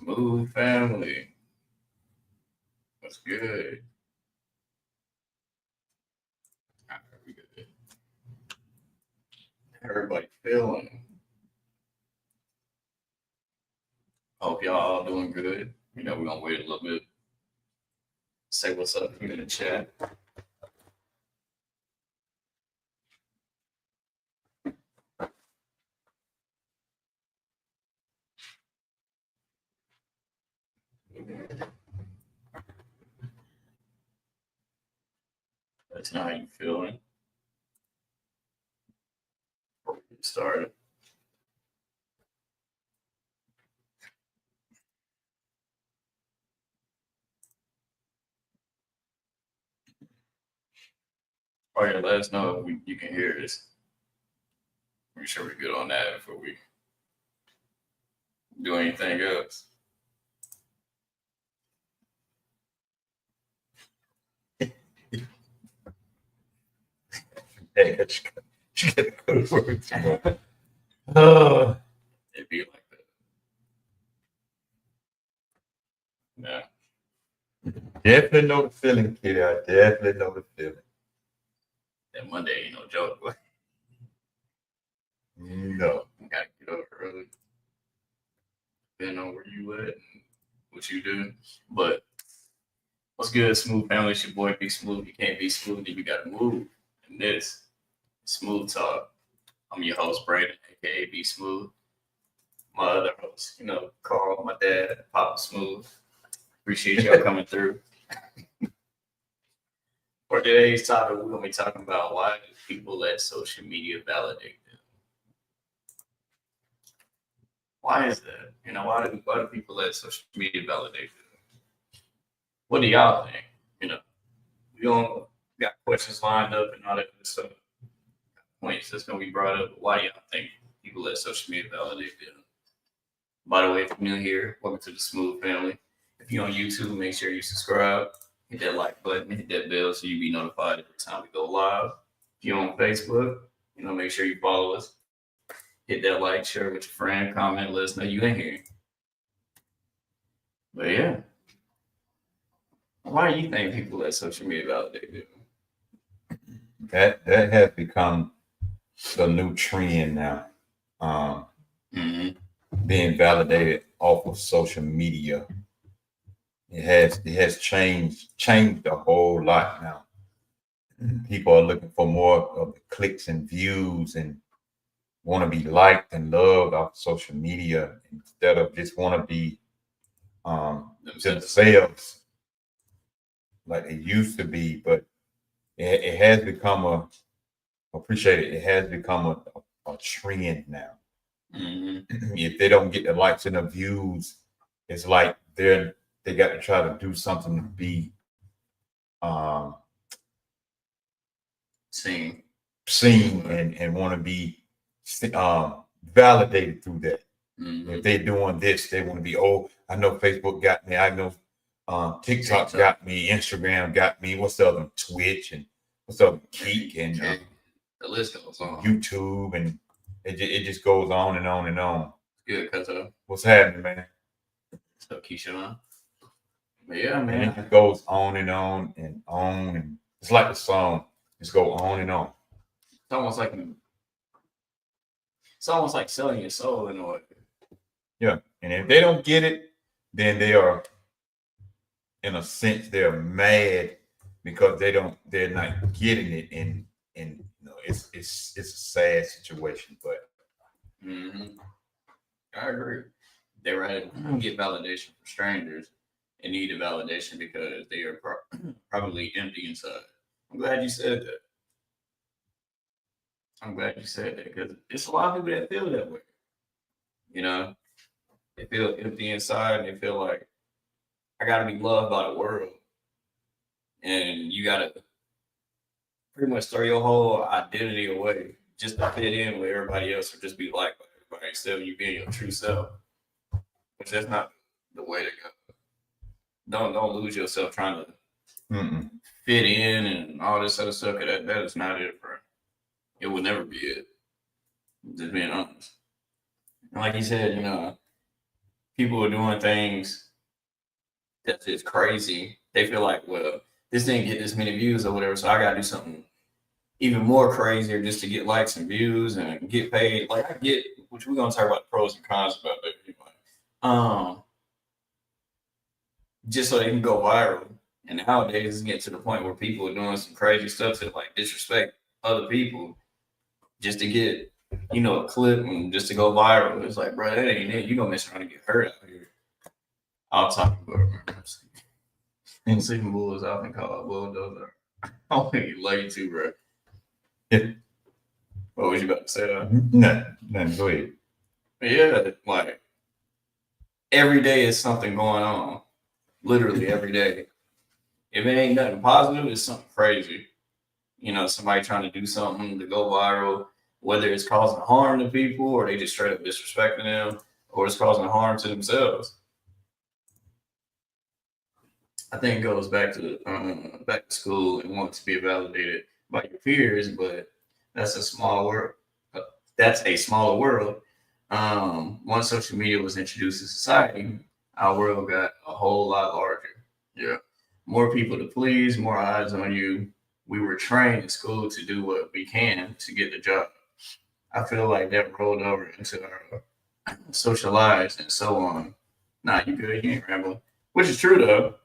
Smooth family. What's good? How we good? How everybody feeling? Hope y'all all doing good. We're gonna wait a little bit. Say what's up here in the chat. Let us know how you feeling. Before we get started. Oh yeah, let us know if you can hear us. Make sure we're good on that before we do anything else. Hey, you gotta go to work tomorrow. Oh, It'd be like that. Yeah. definitely know the feeling, kid. I definitely know the feeling. That Monday ain't no joke. No. You gotta get up early. Depending on where you at and what you do. But what's good, Smooth family? It's your boy Be Smooth. You can't be smooth, then you gotta move. And this Smooth Talk. I'm your host, Brandon, aka Be Smooth. My other host, Carl, my dad, Papa Smooth. Appreciate y'all coming through. For today's topic, we're gonna be talking about why do people let social media validate them? Why is that? Why do people let social media validate them? What do y'all think? We don't got questions lined up and all that good stuff. Points that's gonna be brought up. Why do y'all think people let social media validate them? By the way, if you're new here, welcome to the Smooth family. If you're on YouTube, make sure you subscribe, hit that like button, hit that bell so you be notified every time we go live. If you're on Facebook, make sure you follow us. Hit that like, share it with your friend, comment, let us know you in here. But yeah. Why do you think people let social media validate them? That has become the new trend now. Being validated off of social media. It has changed a whole lot now. People are looking for more of the clicks and views and want to be liked and loved off social media instead of just want to be themselves like they used to be. But it has become it has become a trend now. If they don't get the likes and the views, it's like they got to try to do something to be seen and want to be validated through that. If they're doing this, they want to be, I know Facebook got me. I know TikTok got me. Instagram got me. What's the other one? Twitch and what's the other? Geek and the list goes on. YouTube and it just goes on and on and on. Good, Kato. What's happening, man? So Keisha, but yeah, man. And it just goes on and on and on, and it's like the song. Just go on and on. It's almost like selling your soul in a way. Yeah, and if they don't get it, then they are, in a sense, they're mad because they're not getting it, and it's a sad situation. But I agree. They're right. Get validation from strangers and need a validation because they are probably empty inside. I'm glad you said that because it's a lot of people that feel that way. They feel empty inside and they feel like I gotta be loved by the world, and you gotta pretty much throw your whole identity away just to fit in with everybody else or just be liked by everybody instead of you being your true self. Which that's not the way to go. Don't lose yourself trying to fit in and all this other stuff. That is not it, bro. It will never be it. Just being honest. And like you said, people are doing things that's just crazy. They feel like, well, this didn't get this many views or whatever, so I gotta do something even more crazier just to get likes and views and get paid. Like I get, which we're gonna talk about the pros and cons about that anyway. Just so they can go viral. And nowadays it's getting to the point where people are doing some crazy stuff to like disrespect other people just to get, a clip and just to go viral. It's like, bro, that ain't it. You gonna mess around and get hurt out here. I'll talk about it. Sleeping bulls often called bulldozer. Oh, you late too, bro. Yeah. What was you about to say? Nothing. Go ahead. Yeah, like every day is something going on. Literally every day. If it ain't nothing positive, it's something crazy. Somebody trying to do something to go viral, whether it's causing harm to people or they just straight up disrespecting them, or it's causing harm to themselves. I think it goes back to school and wanting to be validated by your peers, but that's a small world. That's a smaller world. Once social media was introduced to society, our world got a whole lot larger. Yeah. More people to please, more eyes on you. We were trained in school to do what we can to get the job. I feel like that rolled over into our social lives and so on. Nah, you good, you ain't rambling. Which is true though.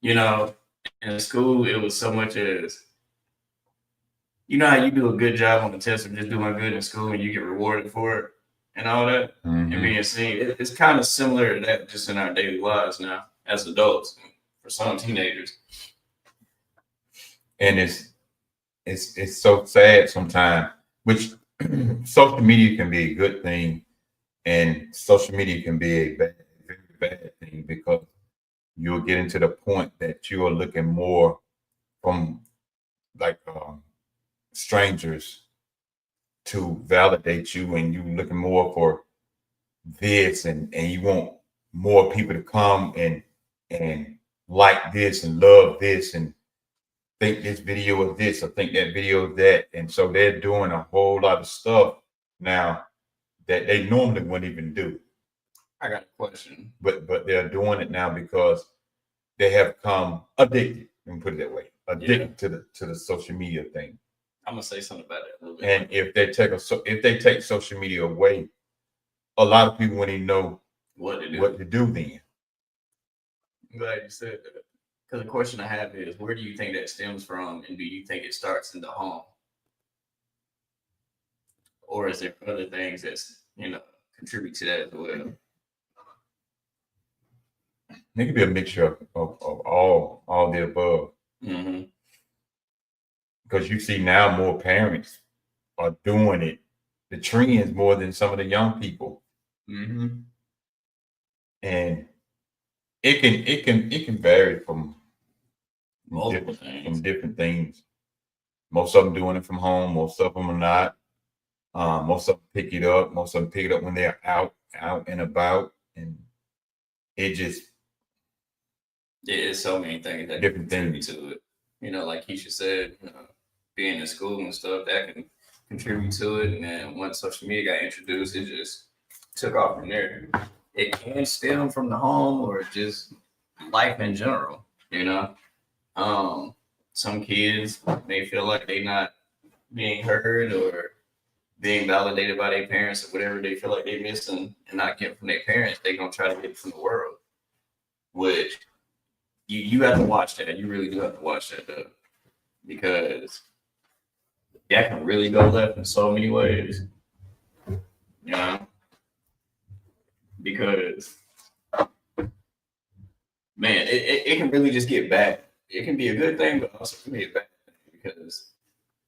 In school it was so much as how you do a good job on the test or just doing good in school and you get rewarded for it and all that and being seen. It's kind of similar to that just in our daily lives now as adults for some teenagers. And it's so sad sometimes, which social media can be a good thing and social media can be a very bad thing because you'll get into the point that you are looking more from like strangers to validate you, and you looking more for this, and you want more people to come and like this and love this and think this video is this or think that video is that. And so they're doing a whole lot of stuff now that they normally wouldn't even do. I got a question. But they're doing it now because they have come addicted, let me put it that way, addicted to the social media thing. I'm gonna say something about that a little bit. And if they take social media away, a lot of people wouldn't even know what to do then. I'm glad you said that. Because the question I have is, where do you think that stems from, and do you think it starts in the home, or is there other things that's contribute to that as well? It could be a mixture of all the above. Mm-hmm. Because you see now more parents are doing it, the trends more than some of the young people. Mm-hmm. And it can vary from different things. Most of them doing it from home. Most of them are not. Most of them pick it up. Most of them pick it up when they're out and about, and it just it's so many things that different contribute things to it. Like Keisha said, being in school and stuff that can contribute to it. And then once social media got introduced, it just took off from there. It can stem from the home or just life in general. Some kids may feel like they're not being heard or being validated by their parents or whatever they feel like they're missing and not getting from their parents. They're gonna try to get it from the world, which you have to watch that. You really do have to watch that though, because that can really go left in so many ways. Because man, it can really just get bad. It can be a good thing, but also can be a bad thing because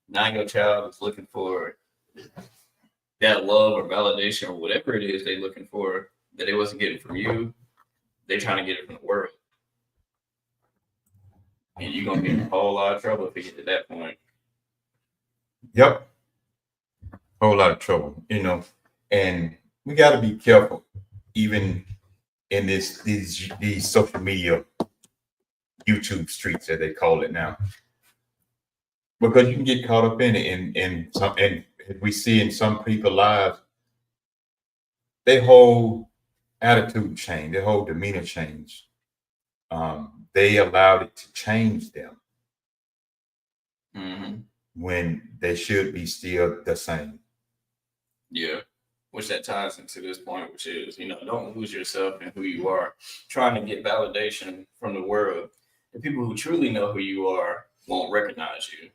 now your child is looking for that love or validation or whatever it is they're looking for that they wasn't getting from you. They're trying to get it from the world. And you're going to get in a whole lot of trouble if you get to that point. Yep. Whole lot of trouble, and we got to be careful even in these social media YouTube streets, as they call it now, because you can get caught up in it. And we see in some people's lives, their whole attitude changed, their whole demeanor changed. They allowed it to change them Mm-hmm. when they should be still the same. Yeah. Which that ties into this point, which is, don't lose yourself in who you are, trying to get validation from the world. The people who truly know who you are won't recognize you,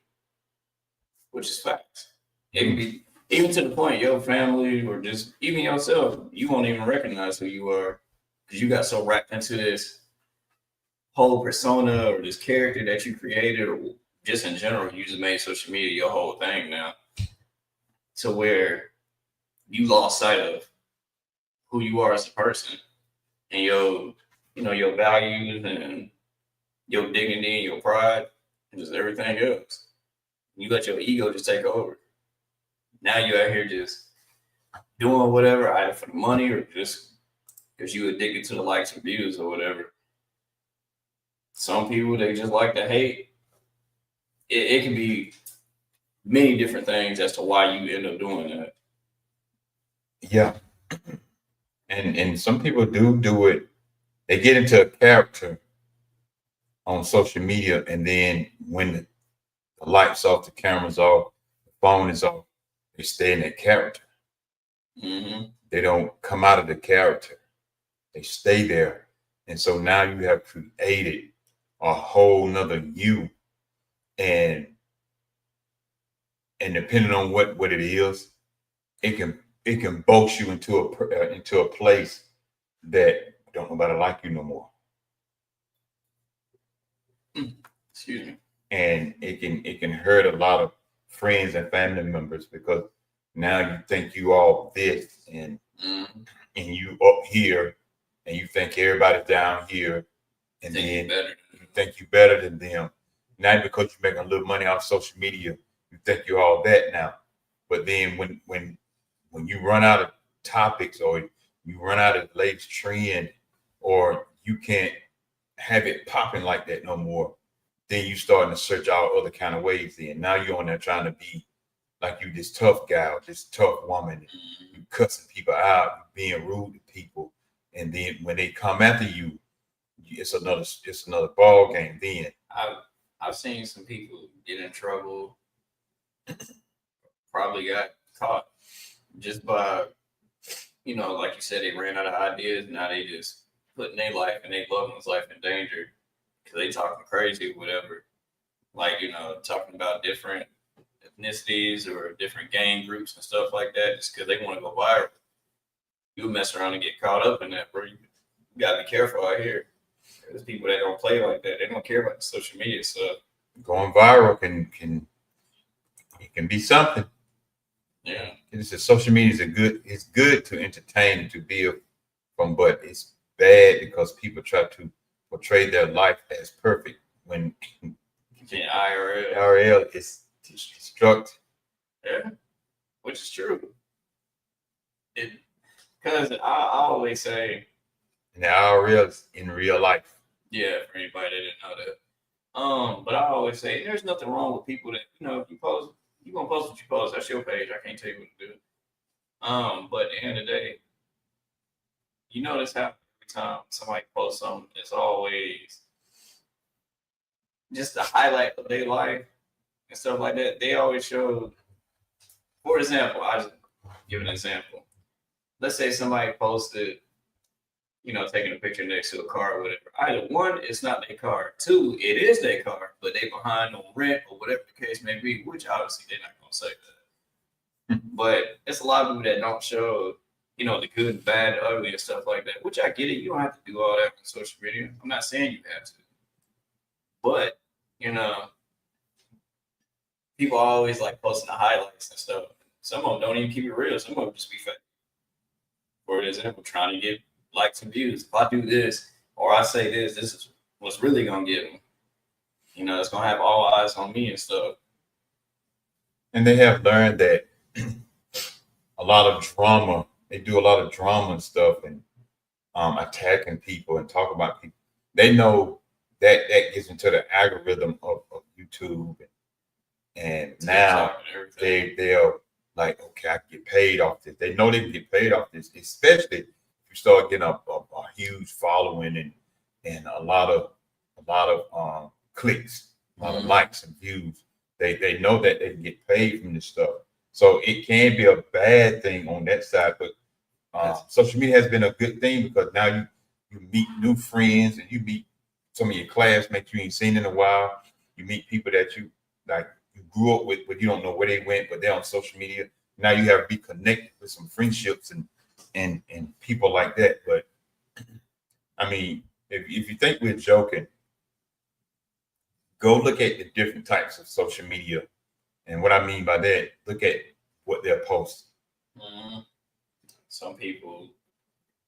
which is facts. It can be even to the point your family or just even yourself, you won't even recognize who you are because you got so wrapped into this whole persona or this character that you created, or just in general, you just made social media your whole thing now, to where you lost sight of who you are as a person and your values and your dignity and your pride and just everything else. You let your ego just take over. Now you're out here just doing whatever, either for the money or just because you addicted to the likes and views or whatever. Some people, they just like to hate. It can be many different things as to why you end up doing that. Yeah. And some people do it. They get into a character on social media, and then when the lights off, the camera's off, the phone is off, they stay in that character. Mm-hmm. They don't come out of the character. They stay there. And so now you have created a whole nother you. And depending on what it is, it can boast you into a place that don't nobody like you no more. Excuse me. And it can hurt a lot of friends and family members because now you think you all this and you up here and you think everybody's down here and then you think you better than them. Not because you're making a little money off social media, you think you're all that now. But then when you run out of topics or you run out of the latest trend or you can't have it popping like that no more, then you starting to search out other kind of ways. Then now you're on there trying to be like you this tough guy or this tough woman, you cussing people out, being rude to people, and then when they come after you, it's another ball game. Then I've seen some people get in trouble, probably got caught just by, like you said, they ran out of ideas. Now they just putting their life and their loved one's life in danger because they talking crazy or whatever. Like, talking about different ethnicities or different gang groups and stuff like that just because they want to go viral. You'll mess around and get caught up in that, bro. You got to be careful out here. There's people that don't play like that. They don't care about the social media stuff. Going viral can be something. Yeah. It's just social media it's good to entertain and to build from, but it's bad because people try to portray their life as perfect when IRL is destructive. Yeah, which is true. Because I always say, and the IRL is in real life. Yeah, for anybody that didn't know that. But I always say there's nothing wrong with people that, if you post, you're gonna post what you post. That's your page. I can't tell you what to do. But at the end of the day, you notice how every time somebody posts something, it's always just the highlight of their life and stuff like that. They always show, for example, I just give an example. Let's say somebody posted, taking a picture next to a car or whatever. Either one, it's not their car. Two, it is their car, but they behind on rent or whatever the case may be, which obviously they're not going to say that. But it's a lot of people that don't show, the good, and bad, the ugly, and stuff like that, which I get it. You don't have to do all that on social media. I'm not saying you have to. But, people always like posting the highlights and stuff. Some of them don't even keep it real. Some of them just be fake. For example, trying to get likes and views. If I do this or I say this is what's really going to get them. It's going to have all eyes on me and stuff. And they have learned that a lot of drama, they do a lot of drama and stuff and attacking people and talk about people. They know that gets into the algorithm of YouTube. And now they're like, okay, I can get paid off this. They know they can get paid off this, especially you start getting a huge following and a lot of clicks, a lot of likes and views. They know that they can get paid from this stuff. So it can be a bad thing on that side, but social media has been a good thing because now you meet new friends and you meet some of your classmates you ain't seen in a while. You meet people that you like you grew up with, but you don't know where they went, but they're on social media. Now you have to be connected with some friendships and people like that. But I mean, if you think we're joking, go look at the different types of social media. And what I mean by that, look at what they're posting. Mm-hmm. Some people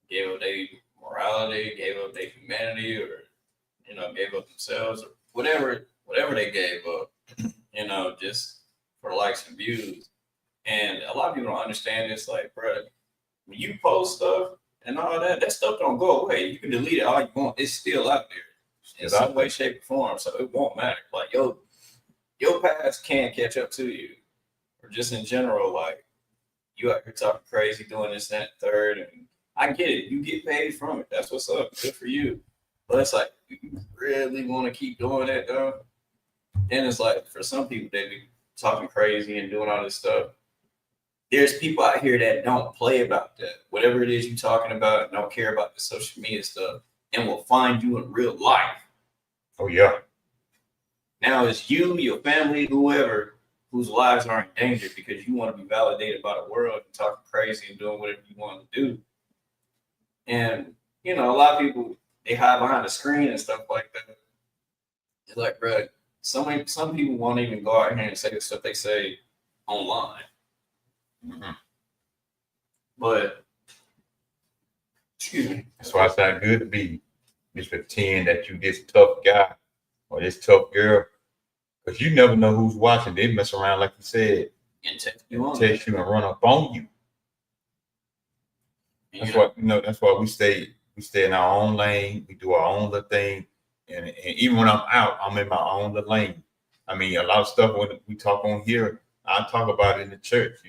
gave up their morality, gave up their humanity, or gave up themselves, or whatever they gave up, just for likes and views. And a lot of people don't understand this. Like, bro, when you post stuff and all that stuff don't go away. You can delete it all you want. It's still out there in some way, shape, or form. So it won't matter. Like, your past can't catch up to you. Or just in general, like, you out here talking crazy, doing this, that, third, and I get it. You get paid from it. That's what's up. Good for you. But it's like, you really want to keep doing that, though? Then it's like, for some people, they be talking crazy and doing all this stuff. There's people out here that don't play about that. Whatever it is you're talking about, don't care about the social media stuff, and will find you in real life. Oh, yeah. Now it's you, your family, whoever, whose lives are in danger because you want to be validated by the world and talking crazy and doing whatever you want to do. And, a lot of people, they hide behind the screen and stuff like that. It's like, bro, some people won't even go out here and say the stuff they say online. Mm-hmm. But, excuse me. That's why it's not good to be just pretend that you this tough guy or this tough girl. Because you never know who's watching. They mess around, like you said, And text you and run up on you. That's what that's why we stay in our own lane. We do our own little thing. And even when I'm out, I'm in my own little lane. I mean, a lot of stuff when we talk on here, I talk about it in the church,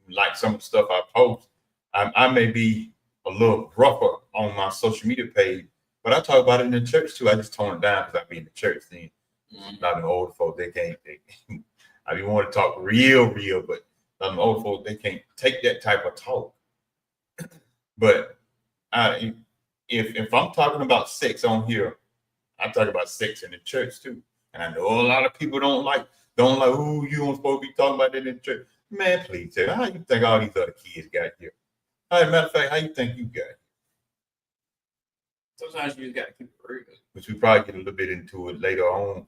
like some of the stuff I post. I may be a little rougher on my social media page, but I talk about it in the church too. I just tone it down because I be in the church then. A lot of the older folks, they can't. I be want to talk real, but a lot of the older folks, they can't take that type of talk. But if I'm talking about sex on here, I talk about sex in the church too. And I know a lot of people don't like, who you don't supposed to be talking about that in the church. Man, please tell me, how you think all these other kids got here? As a matter of fact, how you think you got here? Sometimes you just got to keep it real. Which we probably get a little bit into it later on.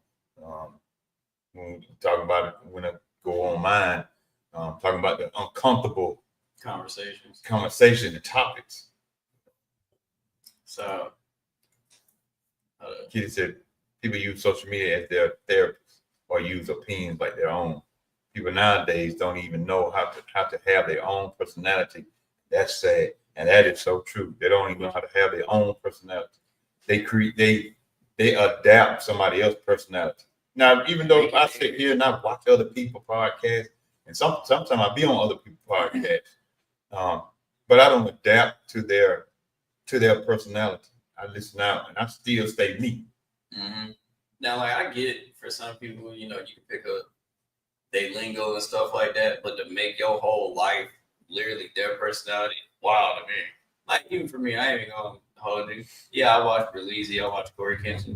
When we talk about it, when I go on mine, talking about the uncomfortable conversation, the topics. So, Kitty said people use social media as their therapist or use opinions like their own. People nowadays don't even know how to have their own personality. That's sad, and that is so true. They don't even know how to have their own personality. They adapt somebody else's personality. Now, even though I sit here and I watch other people's podcasts, and sometimes I be on other people's podcasts, but I don't adapt to their personality. I listen out and I still stay me. Mm-hmm. Now, like, I get it. For some people, you can pick up their lingo and stuff like that, but to make your whole life literally their personality, wow to me. Like, even for me, I ain't even gonna hold you. Yeah, I watch Berleezy, I watch Corey Kenshin,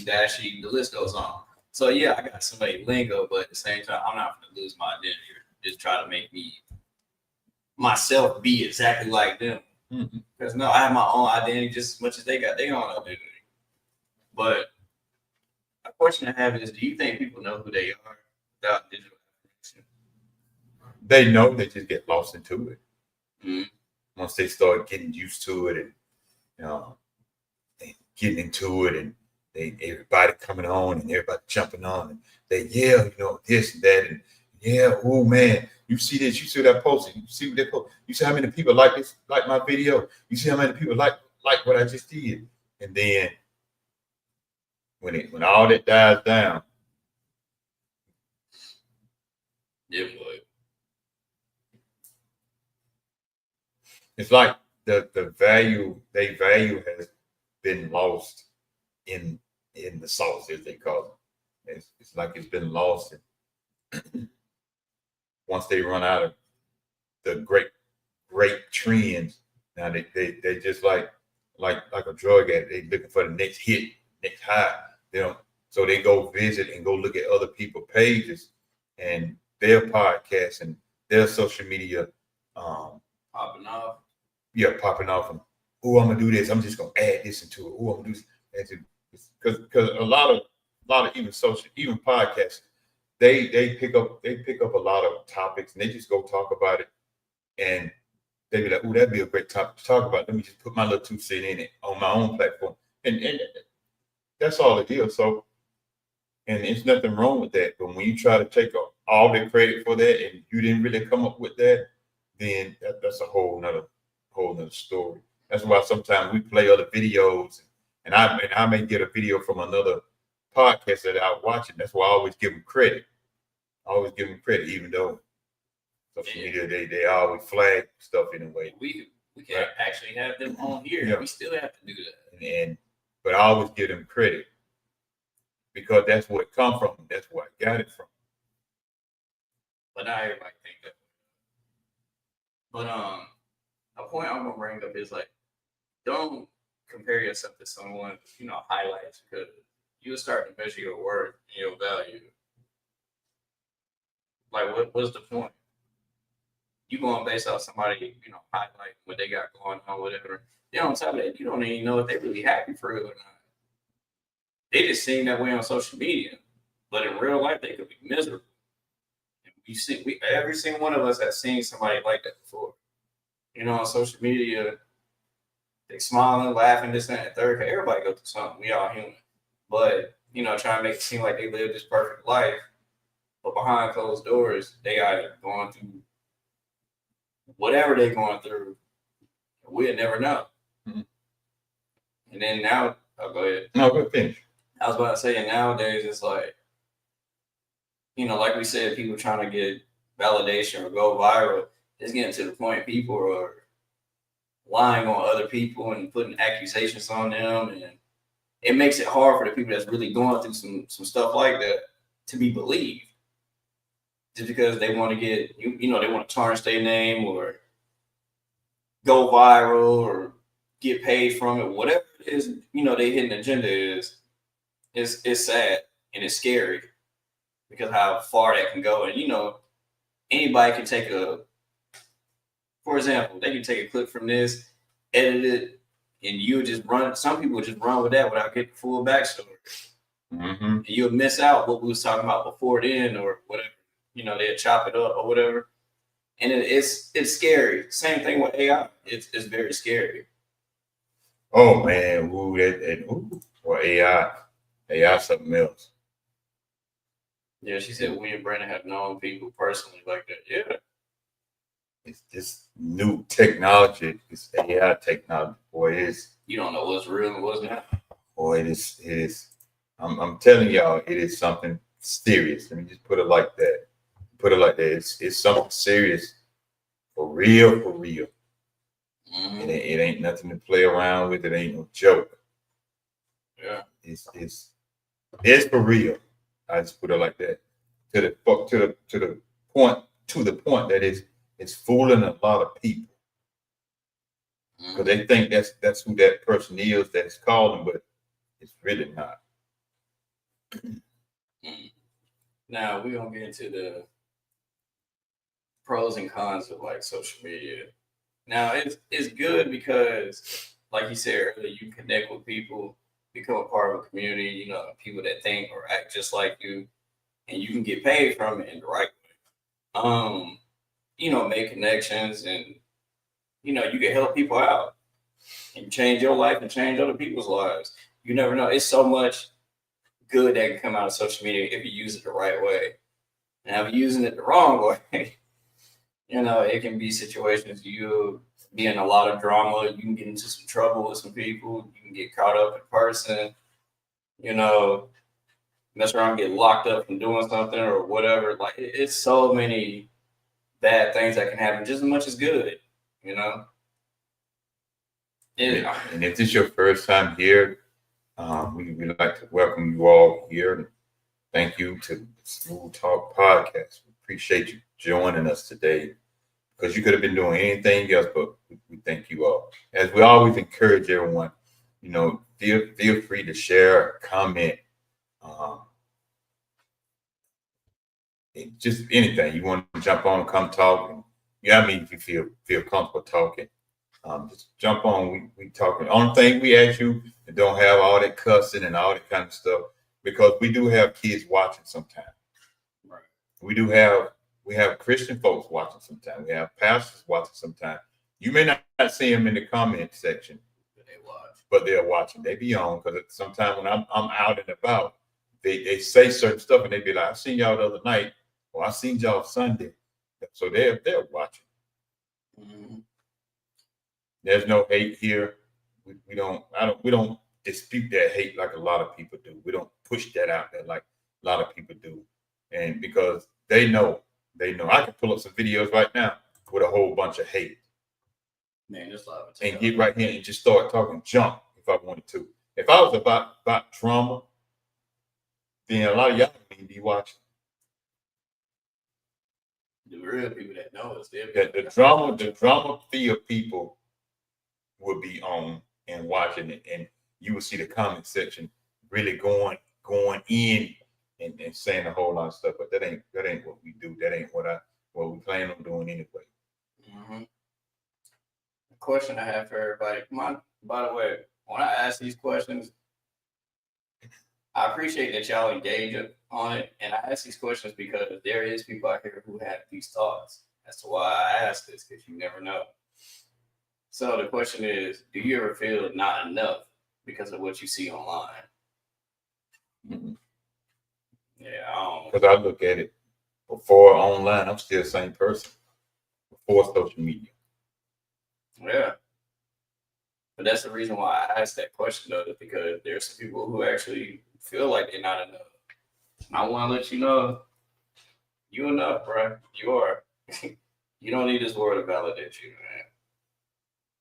Dashi, the list goes on. So yeah, I got somebody lingo, but at the same time, I'm not gonna lose my identity or just try to make myself be exactly like them. Because no, I have my own identity just as much as they got their own identity. But a question I have is, do you think people know who they are without digital information? They know, they just get lost into it. Mm-hmm. Once they start getting used to it and they getting into it and everybody coming on and everybody jumping on and this and that and oh man, you see this, you see that post, you see what they post, you see how many people like my video, you see how many people like what I just did, and then when all that dies down, yeah, boy. it's like the value has been lost in the sauce, as they call it. It's like it's been lost once they run out of the great trends. Now they just like a drug addict. They looking for the next hit, next high. They don't, so they go visit and go look at other people's pages and their podcasts and their social media Popping off. yeah, popping off and oh, I'm gonna do this. I'm just gonna add this into it. Oh, I'm gonna do this because a lot of even podcasts, they pick up a lot of topics and they just go talk about it and they be like, oh, that'd be a great topic to talk about. Let me just put my little 2 cents in it on my own platform. And that's all it is. So and there's nothing wrong with that. But when you try to take all the credit for that and you didn't really come up with that, then that's a whole nother story. That's why sometimes we play other videos, and I may get a video from another podcast that I'm watching. That's why I always give them credit. I always give them credit, even though social media they always flag stuff in a way. We can actually have them on here. Yeah. We still have to do that. But I always give them credit because that's where it come from. That's where I got it from. But not everybody think that. But a point I'm gonna bring up is like, don't compare yourself to someone, highlights, because you'll start to measure your worth and your value. Like, what's the point? You going based off somebody, highlight what they got going on, whatever. Then on top of that, you don't even know if they're really happy for real or not. They just seem that way on social media, but in real life, they could be miserable. And every single one of us has seen somebody like that before. On social media, they smiling, laughing, this and that, third. Everybody go through something. We all human. But, trying to make it seem like they live this perfect life, but behind closed doors, they are going through whatever they're going through. We'll never know. Mm-hmm. And then now, go ahead. No, go finish. I was about to say, nowadays it's like, like we said, people trying to get validation or go viral. It's getting to the point people are lying on other people and putting accusations on them, and it makes it hard for the people that's really going through some stuff like that to be believed. Just because they want to get, they want to tarnish their name or go viral or get paid from it, whatever it is, their hidden agenda is. It's sad and it's scary because how far that can go. And anybody can take for example, they can take a clip from this, edit it, and you just run. Some people just run with that without getting the full backstory. Mm-hmm. And you'll miss out what we was talking about before then or whatever. They'll chop it up or whatever. And it's scary. Same thing with AI. It's very scary. Oh man, or AI something else. Yeah, she said we and Brandon have known people personally like that. Yeah. It's this new technology, this AI technology, boy, you don't know what's real and what's not. Boy, it is. I'm telling y'all, it is something serious. Let me just put it like that. It's something serious, for real. Mm-hmm. And it ain't nothing to play around with. It ain't no joke. Yeah, it's for real. I just put it like that. To the point that it's fooling a lot of people because they think that's who that person is that's calling, but it's really not. Now we're gonna get into the pros and cons of like social media. Now it's good because, like you said earlier, you connect with people, become a part of a community. People that think or act just like you, and you can get paid from it in the right way. Make connections and, you can help people out and change your life and change other people's lives. You never know. It's so much good that can come out of social media if you use it the right way. Now, if you're using it the wrong way, it can be situations you'll be in a lot of drama. You can get into some trouble with some people. You can get caught up in person, mess around, get locked up from doing something or whatever. Like, it's so many bad things that can happen just as much as good, Yeah. And if this is your first time here, we'd like to welcome you all here. Thank you to Smooth Talk Podcast. We appreciate you joining us today because you could have been doing anything else, but we thank you all. As we always encourage everyone, feel free to share, comment, um, just anything you want to jump on, come talk. And, if you feel comfortable talking, just jump on. We talking. Only thing we ask you to don't have all that cussing and all that kind of stuff because we do have kids watching sometimes. Right. We have Christian folks watching sometimes. We have pastors watching sometimes. You may not see them in the comment section, but they're watching. They be on because sometimes when I'm out and about, they say certain stuff and they be like, "I seen y'all the other night," or "I seen y'all Sunday," so they're watching. Mm-hmm. There's no hate here. We don't dispute that hate like a lot of people do. We don't push that out there like a lot of people do, and because they know. I can pull up some videos right now with a whole bunch of hate. Man, just love it. And get right here and just start talking junk if I wanted to. If I was about drama, then a lot of y'all need to be watching. The real people that know us, The drama field people will be on and watching it, and you will see the comment section really going in and saying a whole lot of stuff. But that ain't what we do. That ain't what we plan on doing anyway. Mm-hmm. The question I have for everybody. By the way, when I ask these questions, I appreciate that y'all engage on it, and I ask these questions because there is people out here who have these thoughts. That's why I ask this, because you never know. So the question is, do you ever feel not enough because of what you see online? Mm-hmm. Yeah, because I look at it before online, I'm still the same person before social media. Yeah. But that's the reason why I asked that question, though, because there's some people who actually feel like they're not enough. I want to let you know, you enough, bro. You are. You don't need this world to validate you, man.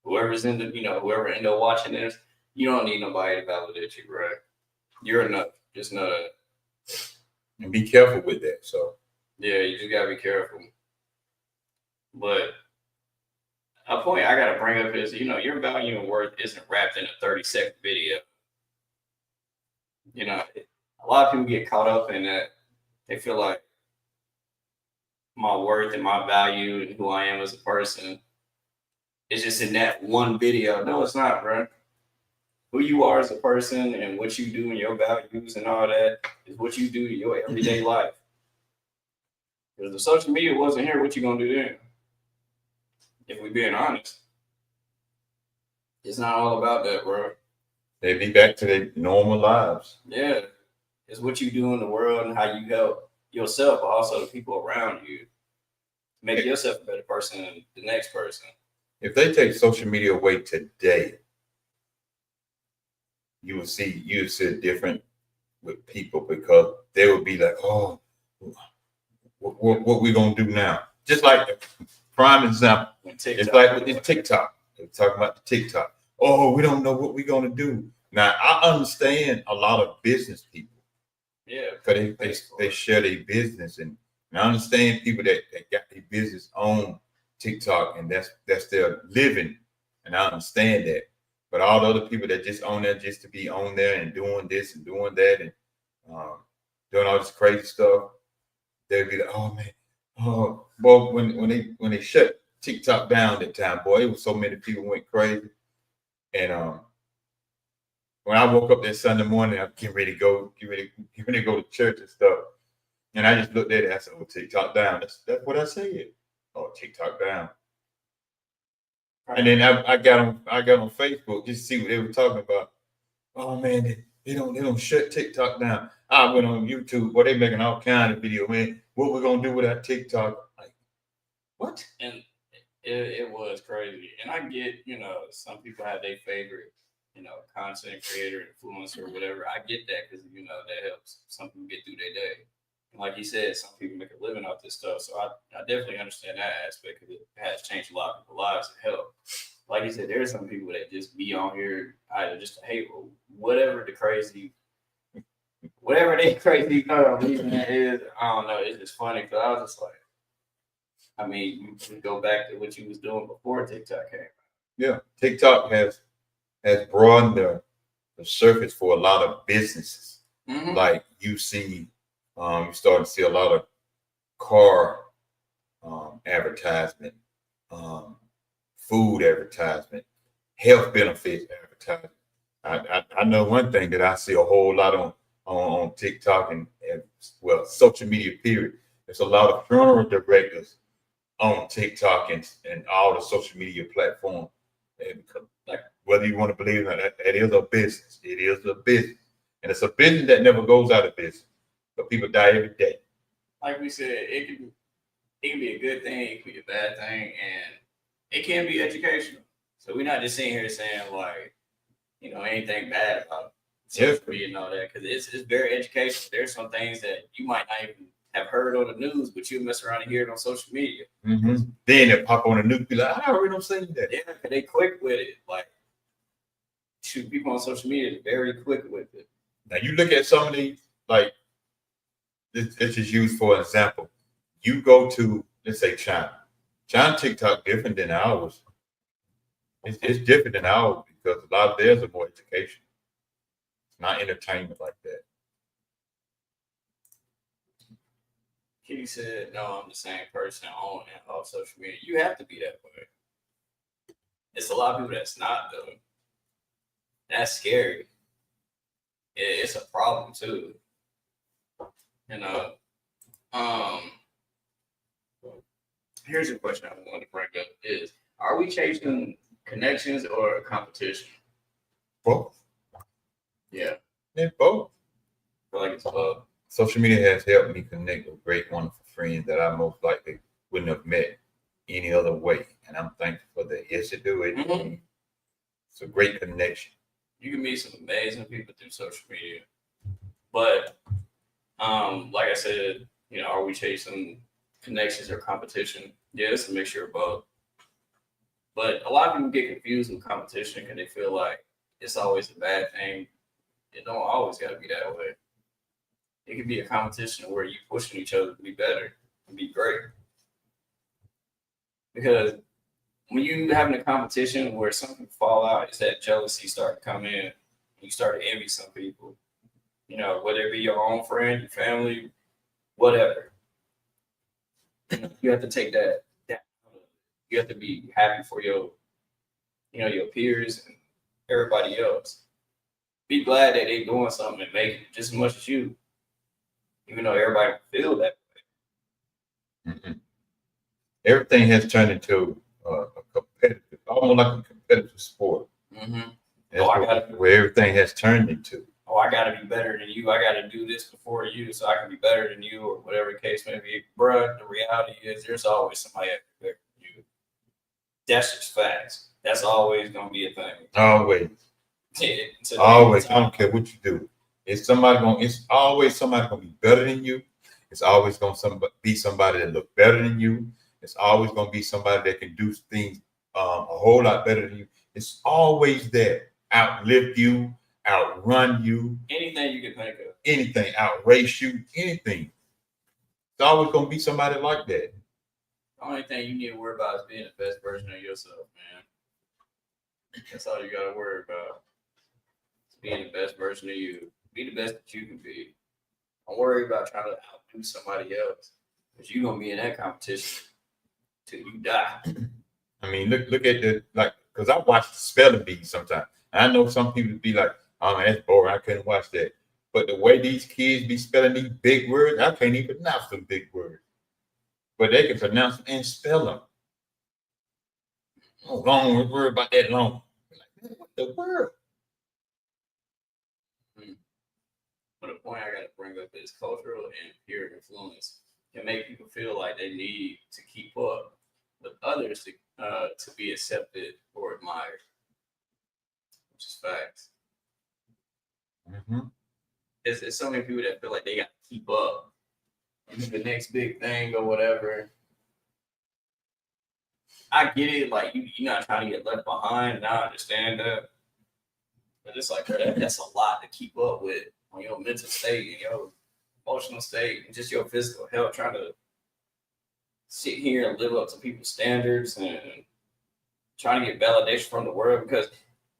Whoever end up watching this, you don't need nobody to validate you, bro. You're enough. Just know that. And be careful with that. So yeah, you just gotta be careful. But a point I gotta bring up is, your value and worth isn't wrapped in a 30-second video. A lot of people get caught up in that. They feel like my worth and my value and who I am as a person is just in that one video. No, it's not, bro. Who you are as a person and what you do and your values and all that is what you do to your everyday life. Because if social media wasn't here, what you gonna do then? If we being honest, it's not all about that, bro. They be back to their normal lives. Yeah, it's what you do in the world and how you help yourself, but also the people around you, make yourself a better person than the next person. If they take social media away today, you will see different with people because they will be like, "Oh, what we gonna do now?" Just like prime example, it's like with TikTok. They're talking about the TikTok. Oh, we don't know what we're gonna do. Now I understand a lot of business people. Yeah, because they share their business, and I understand people that got their business on TikTok and that's their living, and I understand that. But all the other people that just on there just to be on there and doing this and doing that and doing all this crazy stuff, they'd be like, "Oh man, oh boy," when they shut TikTok down that time, boy, it was so many people went crazy, and when I woke up that Sunday morning, I'm getting ready to go to church and stuff. And I just looked at it. I said, "Oh, TikTok down." That's what I said. Oh, TikTok down. Right. And then I got on Facebook just to see what they were talking about. Oh man, they don't shut TikTok down. I went on YouTube, where they making all kind of video. Man, what we're gonna do with that TikTok? Like, what? And it was crazy. And I get, some people have their favorite content creator, influencer, or whatever. I get that because, that helps some people get through their day. And like you said, some people make a living off this stuff. So I definitely understand that aspect because it has changed a lot of people's lives and helped. like you said, there are some people that just be on here either just to hate or whatever the crazy, whatever they crazy reason is. I don't know. It's just funny because I was just like, I mean, you can go back to what you was doing before TikTok came. Yeah, TikTok has broadened the surface for a lot of businesses. Mm-hmm. Like you see, you starting to see a lot of car advertisement, food advertisement, health benefits advertisement. I know one thing that I see a whole lot on TikTok and well, social media period. There's a lot of funeral directors on TikTok and all the social media platforms. And like whether you want to believe it or not, that is a business. It is a business. And it's a business that never goes out of business. But people die every day. Like we said, it can be a good thing, it can be a bad thing, and it can be educational. So we're not just sitting here saying like, anything bad about social media and all that, because it's very educational. There's some things that you might not even have heard on the news, but you mess around and hear it on social media. Mm-hmm. Then it pop on the news, be like, I heard them saying that. Yeah, they quick with it. Like, shoot, people on social media are very quick with it. Now you look at some of these, like, let's just use for example. You go to, let's say China. China TikTok different than ours. It's different than ours because a lot of theirs are more education. It's not entertainment like that. Kitty said, "No, I'm the same person on and off social media. You have to be that way. It's a lot of people that's not though. That's scary. It's a problem too. Here's a question I want to bring up: is are we chasing connections or competition? Both. Yeah, They're both. I feel like it's both. Social media has helped me connect with great, wonderful friends that I most likely wouldn't have met any other way. And I'm thankful for that. Yes, it do. Mm-hmm. It's a great connection. You can meet some amazing people through social media. But like I said, are we chasing connections or competition? Yeah, it's a mixture of both. But a lot of people get confused with competition because they feel like it's always a bad thing. It don't always gotta be that way. It could be a competition where you pushing each other to be better and be great. Because when you having a competition where something fall out, it's that jealousy start to come in. You start to envy some people. Whether it be your own friend, your family, whatever. You have to take that. You have to be happy for your peers and everybody else. Be glad that they doing something and make it just as much as you. Even though everybody feel that way. Mm-hmm. Everything has turned into a competitive, almost like a competitive sport. Mm-hmm. That's where everything has turned into. Oh, I got to be better than you. I got to do this before you so I can be better than you or whatever the case may be. Bruh, the reality is there's always somebody better than you. That's just facts. That's always going to be a thing. Always. Always. I don't care what you do. It's always somebody going to be better than you. It's always going to be somebody that look better than you. It's always going to be somebody that can do things a whole lot better than you. It's always there. Outlive you, outrun you. Anything you can think of. Anything, outrace you, anything. It's always going to be somebody like that. The only thing you need to worry about is being the best version of yourself, man. That's all you got to worry about. Being the best version of you. Be the best that you can be. Don't worry about trying to outdo somebody else. Because you're going to be in that competition till you die. I mean, look at because I watch the spelling bee sometimes. I know some people be like, oh man, that's boring. I couldn't watch that. But the way these kids be spelling these big words, I can't even pronounce them big words. But they can pronounce them and spell them. Oh, long word about that long. Like, what the world? But the point I got to bring up is cultural and peer influence can make people feel like they need to keep up with others to be accepted or admired, which is facts. Mm-hmm. It's so many people that feel like they got to keep up. The next big thing or whatever. I get it. Like you're not trying to get left behind, and I understand that. But it's like that's a lot to keep up with on your mental state and your emotional state and just your physical health. Trying to sit here and live up to people's standards and trying to get validation from the world, because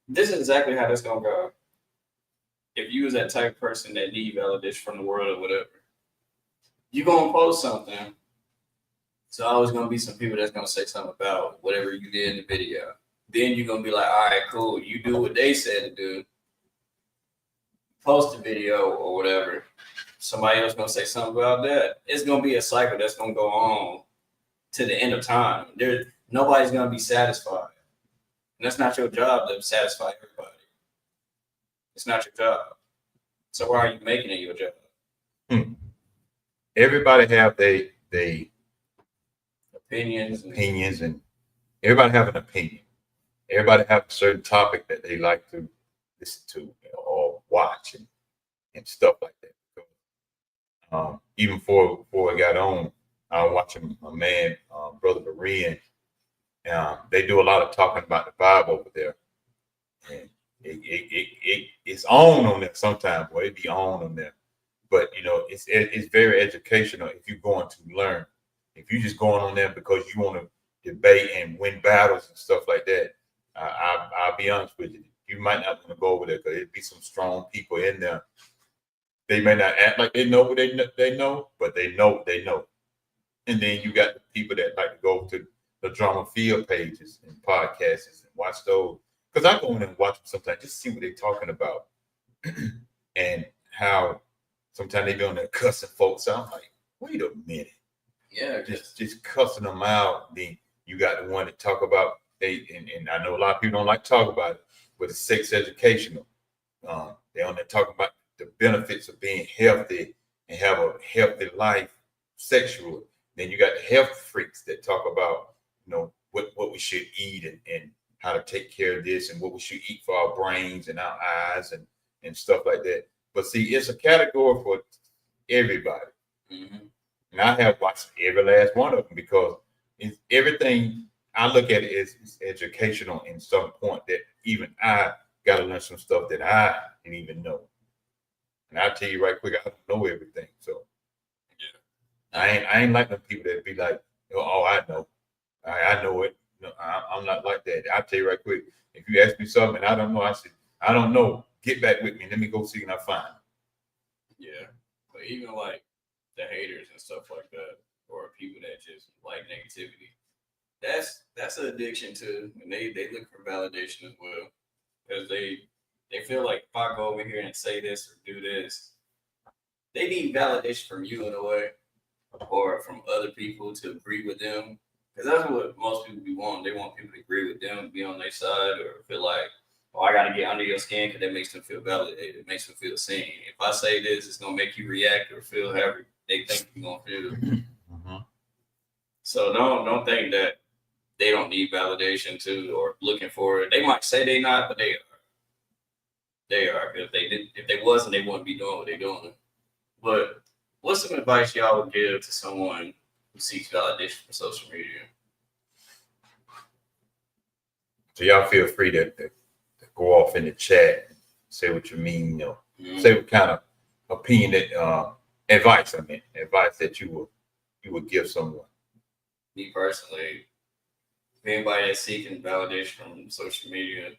this is exactly how this gonna go. If you was that type of person that need validation from the world or whatever, you gonna post something. So always gonna be some people that's gonna say something about whatever you did in the video. Then you're gonna be like, all right, cool. You do what they said to do. Post a video or whatever. Somebody else gonna say something about that. It's gonna be a cycle that's gonna go on to the end of time. Nobody's gonna be satisfied. And that's not your job to satisfy everybody. It's not your job. So why are you making it your job? Everybody have they opinions and everybody have an opinion. Everybody have a certain topic that they like to listen to or watch and stuff like that. Even before I got on, I was watching a man, Brother Berean. They do a lot of talking about the Bible over there, and it's on there sometimes. Boy, it be on there, but you know it's very educational if you're going to learn. If you're just going on there because you want to debate and win battles and stuff like that, I'll be honest with you. You might not want to go over there because it'd be some strong people in there. They may not act like they know what they know, but they know what they know. And then you got the people that like to go to the drama field pages and podcasts and watch those. Because I go in and watch them sometimes just to see what they're talking about and how sometimes they be on there cussing folks out. I'm like, wait a minute. Yeah, just cussing them out. Then you got the one that talk about and I know a lot of people don't like to talk about it, but it's sex educational. They on there talking about the benefits of being healthy and have a healthy life sexually. Then you got the health freaks that talk about, you know, what we should eat and how to take care of this and what we should eat for our brains and our eyes and stuff like that. But see, it's a category for everybody. Mm-hmm. And I have watched every last one of them because it's everything. I look at it as educational in some point that even I got to learn some stuff that I didn't even know. And I'll tell you right quick, I don't know everything. So yeah, I ain't like them people that be like, oh, I know. I know it. No, I'm not like that. I'll tell you right quick. If you ask me something and I don't know, I said, I don't know. Get back with me. Let me go see and I find. Yeah. But even like the haters and stuff like that, or people that just like negativity, that's an addiction too. And they look for validation as well. Because they feel like if I go over here and say this or do this, they need validation from you in a way, or from other people to agree with them. Because that's what most people be wanting. They want people to agree with them, be on their side, or feel like, oh, I got to get under your skin because that makes them feel validated. It makes them feel seen. If I say this, it's going to make you react or feel however they think you're going to feel. Mm-hmm. So don't think that they don't need validation too or looking for it. They might say they not, but they are. They are. If they wasn't, they wouldn't be doing what they're doing. But what's some advice y'all would give to someone who seeks validation from social media? So y'all feel free to go off in the chat, say what you mean, you know, say what kind of opinion that advice that you would give someone. Me personally, if anybody that's seeking validation from social media,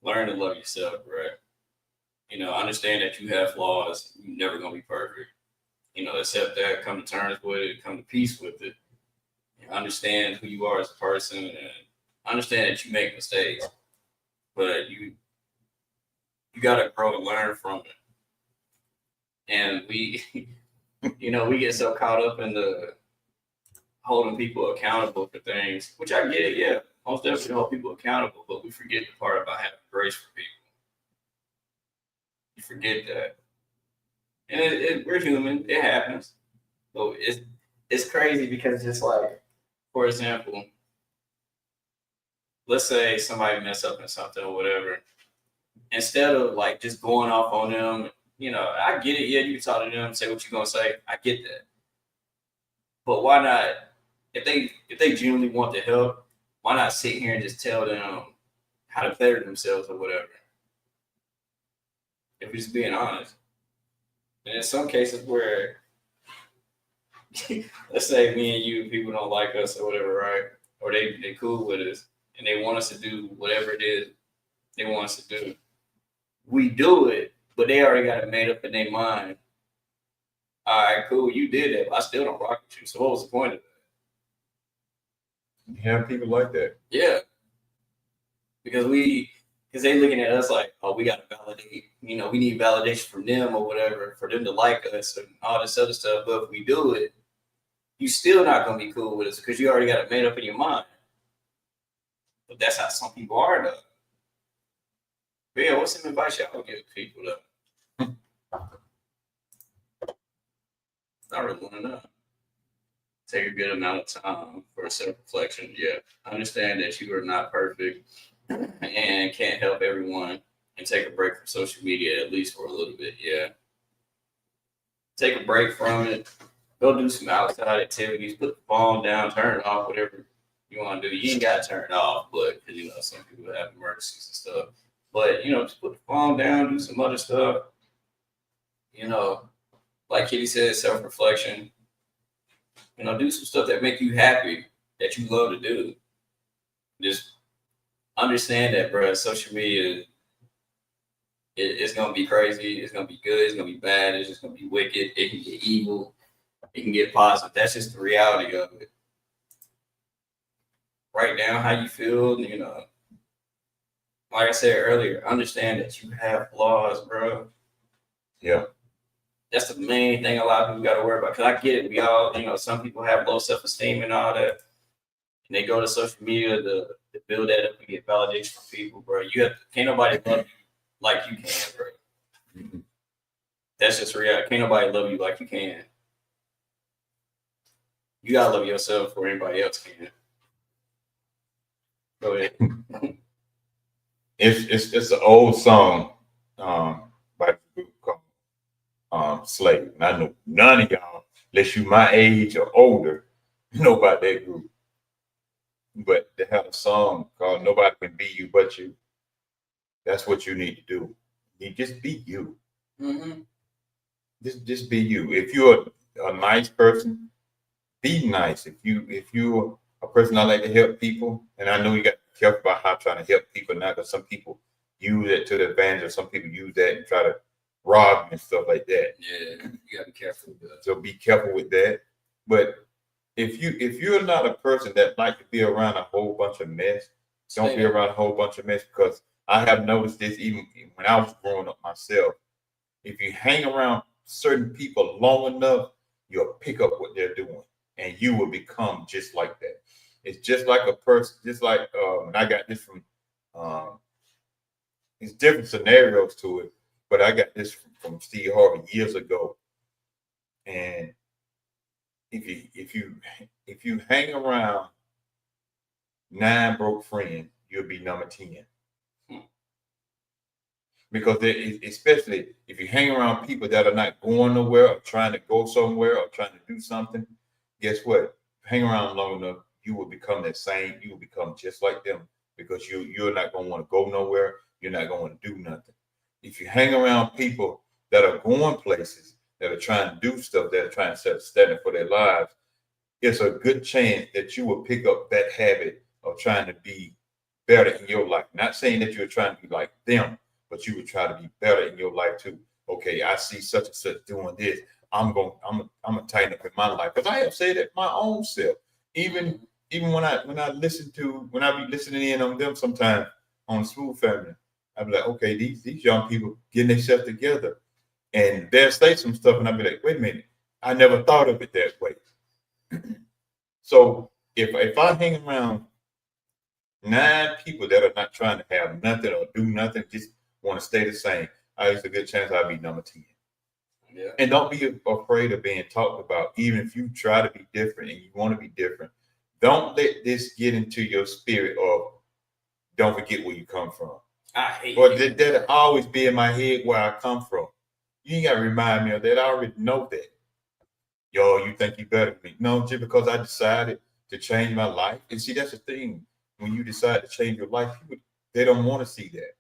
learn to love yourself, right? You know, understand that you have flaws. You're never gonna be perfect. You know, accept that, come to terms with it, come to peace with it. And understand who you are as a person and understand that you make mistakes. But you gotta grow and learn from it. And we we get so caught up in the holding people accountable for things, which I get it, yeah. Most definitely hold people accountable, but we forget the part about having grace for people. You forget that. And we're human, it happens. So it's crazy because it's just like, for example, let's say somebody mess up in something or whatever. Instead of like just going off on them, I get it. Yeah, you can talk to them, say what you're gonna say. I get that. But why not if they genuinely want to help, why not sit here and just tell them how to better themselves or whatever? If we're just being honest. And in some cases where let's say me and you, people don't like us or whatever, right? Or they cool with us and they want us to do whatever it is they want us to do. We do it, but they already got it made up in their mind. All right, cool, you did it, but I still don't rock with you. So what was the point of it? You have people like that. Yeah. Because they looking at us like, oh, we gotta validate, we need validation from them or whatever for them to like us and all this other stuff. But if we do it, you still not gonna be cool with us because you already got it made up in your mind. But that's how some people are though. But yeah, what's some advice y'all give people though? I really want to know. Take a good amount of time for self-reflection. Yeah, I understand that you are not perfect and can't help everyone, and take a break from social media at least for a little bit. Yeah, take a break from it. Go do some outside activities. Put the phone down. Turn it off. Whatever you want to do. You ain't got to turn it off, but because some people have emergencies and stuff. But just put the phone down. Do some other stuff. Like Kitty said, self-reflection. Do some stuff that make you happy, that you love to do. Just understand that, bro. Social media, it's gonna be crazy. It's gonna be good. It's gonna be bad. It's just gonna be wicked. It can get evil. It can get positive. That's just the reality of it. Write down how you feel. Like I said earlier, understand that you have flaws, bro. Yeah. That's the main thing a lot of people got to worry about. Because I get it. We all, some people have low self-esteem and all that. And they go to social media to build that up and get validation from people, bro. Can't nobody love you like you can, bro. Mm-hmm. That's just reality. Can't nobody love you like you can. You got to love yourself before anybody else can. Go ahead. It's an old song by the group called Slave. And I know none of y'all, unless you my age or older, know about that group. But they have a song called "Nobody Can Be You But You." That's what you need to do. You just be you. Mm-hmm. Just be you. If you're a nice person, be nice. If you're a person that like to help people, and I know you got to be careful about how trying to help people now, because some people use it to the advantage, or some people use that and try to rob and stuff like that. Yeah, you gotta be careful with that. So be careful with that. But if you're not a person that like to be around a whole bunch of mess, don't be around a whole bunch of mess, because I have noticed this even when I was growing up myself. If you hang around certain people long enough, you'll pick up what they're doing, and you will become just like that. It's just like a person, just like and I got this from it's different scenarios to it, but I got this from Steve Harvey years ago. And if you hang around 9 broke friends, you'll be number 10. Because especially if you hang around people that are not going nowhere or trying to go somewhere or trying to do something, guess what? Hang around long enough, you will become that same. You will become just like them, because you're not going to want to go nowhere. You're not going to want to do nothing. If you hang around people that are going places, that are trying to do stuff, that are trying to set a standard for their lives, it's a good chance that you will pick up that habit of trying to be better in your life. Not saying that you're trying to be like them, but you would try to be better in your life too. Okay, I see such and such doing this. I'm gonna tighten up in my life, because I have said it my own self. Even when I be listening in on them sometimes on Smooth Family, I'd be like, okay, these young people getting themselves together, and they'll say some stuff, and I'll be like, wait a minute, I never thought of it that way. So if I hang around 9 people that are not trying to have nothing or do nothing, just want to stay the same, there's a good chance I'll be number 10. Yeah. And don't be afraid of being talked about, even if you try to be different and you want to be different. Don't let this get into your spirit of don't forget where you come from. I hate it. That'll always be in my head where I come from. You ain't got to remind me of that. I already know that. Yo, you think you better than me. No, just because I decided to change my life. And see, that's the thing. When you decide to change your life, people they don't want to see that.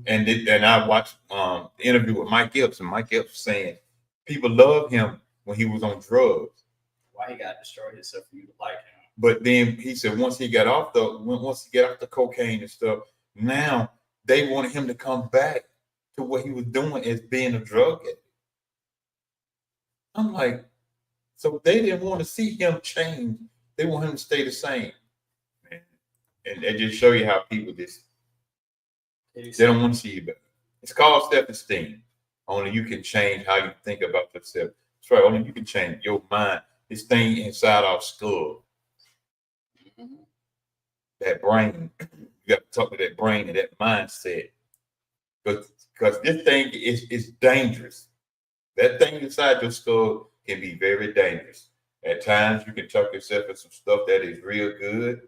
And I watched the interview with Mike Epps, and Mike Epps was saying people loved him when he was on drugs. Why he got to destroy himself for you to like him? But then he said once he got off the cocaine and stuff, now they wanted him to come back to what he was doing as being a drug addict. I'm like, so they didn't want to see him change. They want him to stay the same. And they just show you how people just they don't want to see you better. It's called self-esteem. Only you can change how you think about yourself. That's right. Only you can change your mind. This thing inside our skull. That brain. You got to talk to that brain and that mindset. Because this thing is dangerous. That thing inside your skull can be very dangerous. At times you can talk yourself into some stuff that is real good.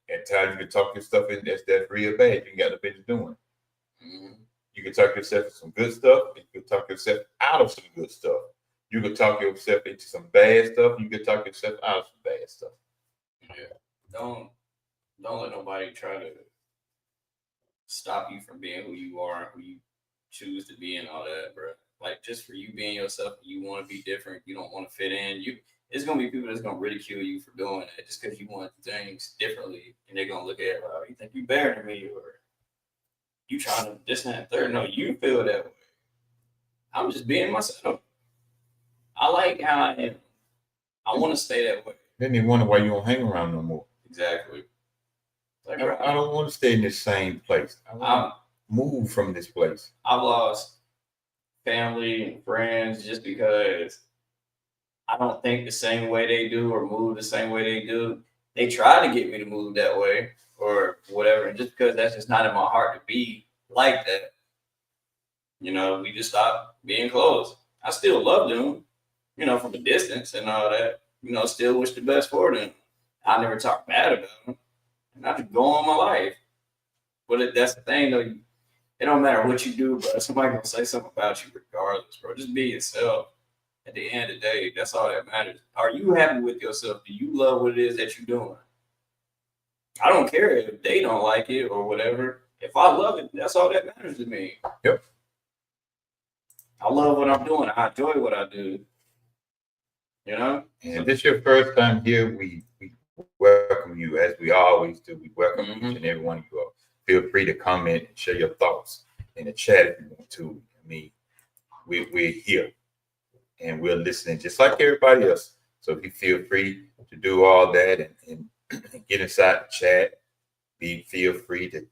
At times you can talk yourself in that's real bad. You got the business doing. You can talk yourself into some good stuff. And you can talk yourself out of some good stuff. You can talk yourself into some bad stuff. You can talk yourself out of some bad stuff. Yeah. Don't let nobody try to stop you from being who you are and who you choose to be and all that, bro. Like just for you being yourself, you want to be different. You don't want to fit in. It's gonna be people that's gonna ridicule you for doing that just because you want things differently, and they're gonna look at it like, oh, you think you better than me, or you trying to this and that and third. No, you feel that way. I'm just being myself. I like how I am. I want to stay that way. Then they wonder why you don't hang around no more. Exactly. Like, I don't want to stay in this same place. I want to move from this place. I've lost family and friends just because I don't think the same way they do or move the same way they do. They try to get me to move that way or whatever. And just because that's just not in my heart to be like that, we just stopped being close. I still love them, from a distance and all that. Still wish the best for them. I never talk bad about them. And I just go on my life. But that's the thing, though. It don't matter what you do, bro. Somebody gonna say something about you regardless, bro. Just be yourself. At the end of the day, that's all that matters. Are you happy with yourself? Do you love what it is that you're doing? I don't care if they don't like it or whatever. If I love it, that's all that matters to me. Yep. I love what I'm doing. I enjoy what I do. And this your first time here, we welcome you as we always do. We welcome each and every one of you all. Feel free to comment and share your thoughts in the chat if you want to. I mean, we're here and we're listening just like everybody else. So if you feel free to do all that and get inside the chat, feel free to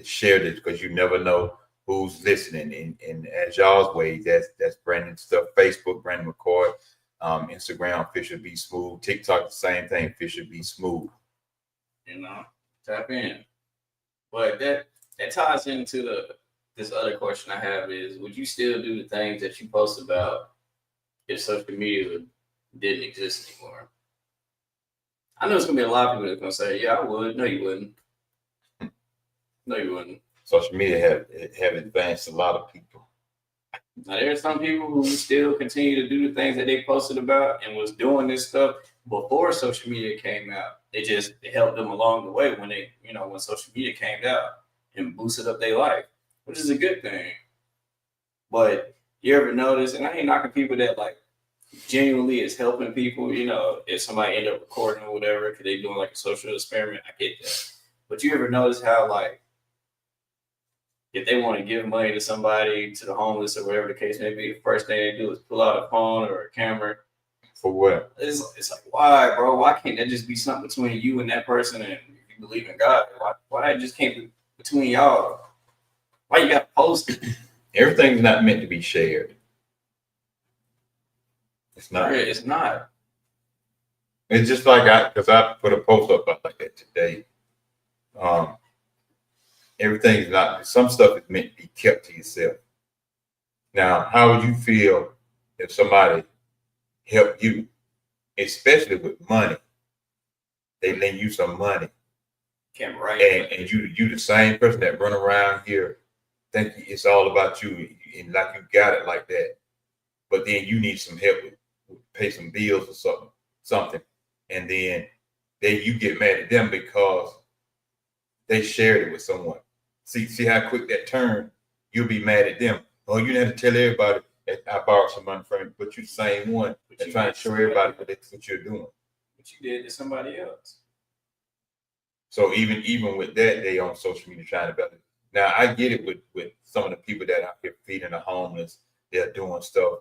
share this because you never know who's listening. And as y'all's way, that's Brandon stuff. Facebook, Brandon McCoy. Instagram, Fisher Be Smooth. TikTok, the same thing, Fisher Be Smooth. Tap in. But that ties into this other question I have is, would you still do the things that you post about if social media didn't exist anymore? I know it's going to be a lot of people that's going to say, yeah, I would. No, you wouldn't. No, you wouldn't. Social media have advanced a lot of people. Now, there's some people who still continue to do the things that they posted about and was doing this stuff before social media came out. It helped them along the way when when social media came out and boosted up their life, which is a good thing. But you ever notice, and I ain't knocking people that like genuinely is helping people, if somebody end up recording or whatever, because they're doing like a social experiment, I get that. But you ever notice how like, if they want to give money to somebody, to the homeless or whatever the case may be, the first thing they do is pull out a phone or a camera. For what? It's like, why, bro? Why can't that just be something between you and that person? And if you believe in God, why that just can't be between y'all? Why you got to post it? Everything's not meant to be shared. It's not. It's not. It's just like because I put a post up like that today. Everything's not. Some stuff is meant to be kept to yourself. Now, how would you feel if somebody helped you, especially with money? They lend you some money, and you the same person that run around here think it's all about you and like you got it like that, but then you need some help with pay some bills or something. and then you get mad at them because they shared it with someone. See how quick that turn. You'll be mad at them. Oh, you didn't have to tell everybody that I borrowed some money from you, but you're the same one that's trying to show everybody what you're doing. What you did to somebody else. So even with that, they on social media trying to better. Now I get it with some of the people that out here feeding the homeless. They're doing stuff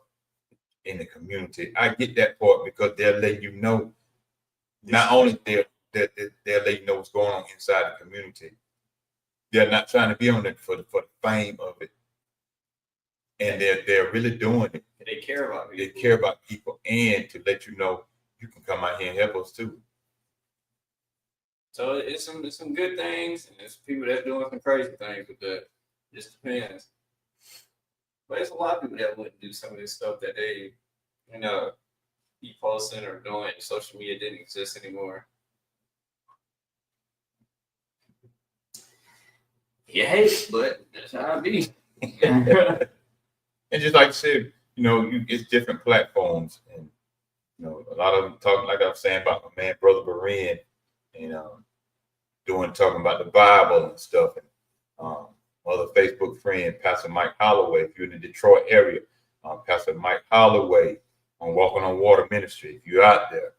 in the community. I get that part because they're letting you know. Not only they're letting you know what's going on inside the community. They're not trying to be on it for the fame of it, and they're really doing it. They care about people. They care about people, and to let you know you can come out here and help us too. So it's some good things, and it's people that doing some crazy things with that. Just depends. But there's a lot of people that wouldn't do some of this stuff that they, be posting or doing. Social media didn't exist anymore. You hate it, but that's how it be. And just like I said, it's different platforms, and a lot of them talk like I was saying about my man Brother Berean, and talking about the Bible and stuff, and other Facebook friend Pastor Mike Holloway. If you're in the Detroit area, Pastor Mike Holloway on Walking on Water Ministry. If you're out there,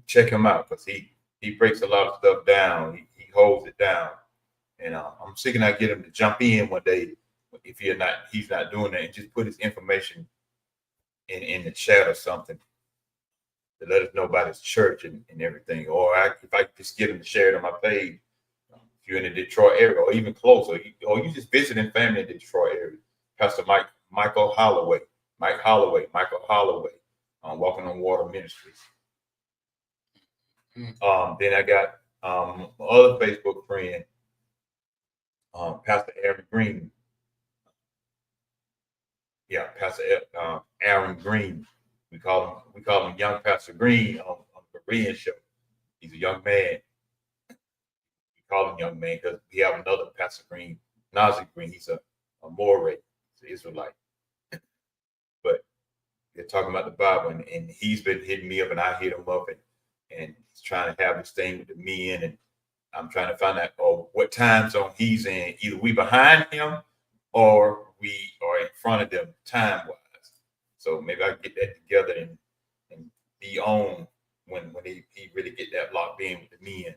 check him out because he breaks a lot of stuff down. He holds it down, and I'm seeking I get him to jump in one day if he's not doing that, and just put his information in the chat or something to let us know about his church and everything. Or if I just get him to share it on my page, if you're in the Detroit area or even closer, or you just visiting family in the Detroit area, Pastor Michael Holloway, Michael Holloway, Walking on Water Ministries. Then I got my other Facebook friend, Pastor Aaron Green. Yeah, Pastor Aaron Green. We call him Young Pastor Green on the Berean show. He's a young man. We call him young man because we have another Pastor Green, Nazi Green. He's a Morey, he's an Israelite. But they're talking about the Bible, and he's been hitting me up, and I hit him up, and he's trying to have this thing with the men, and I'm trying to find out what time zone he's in. Either we behind him or we are in front of them time-wise. So maybe I can get that together and be on when he really get that locked in with the men.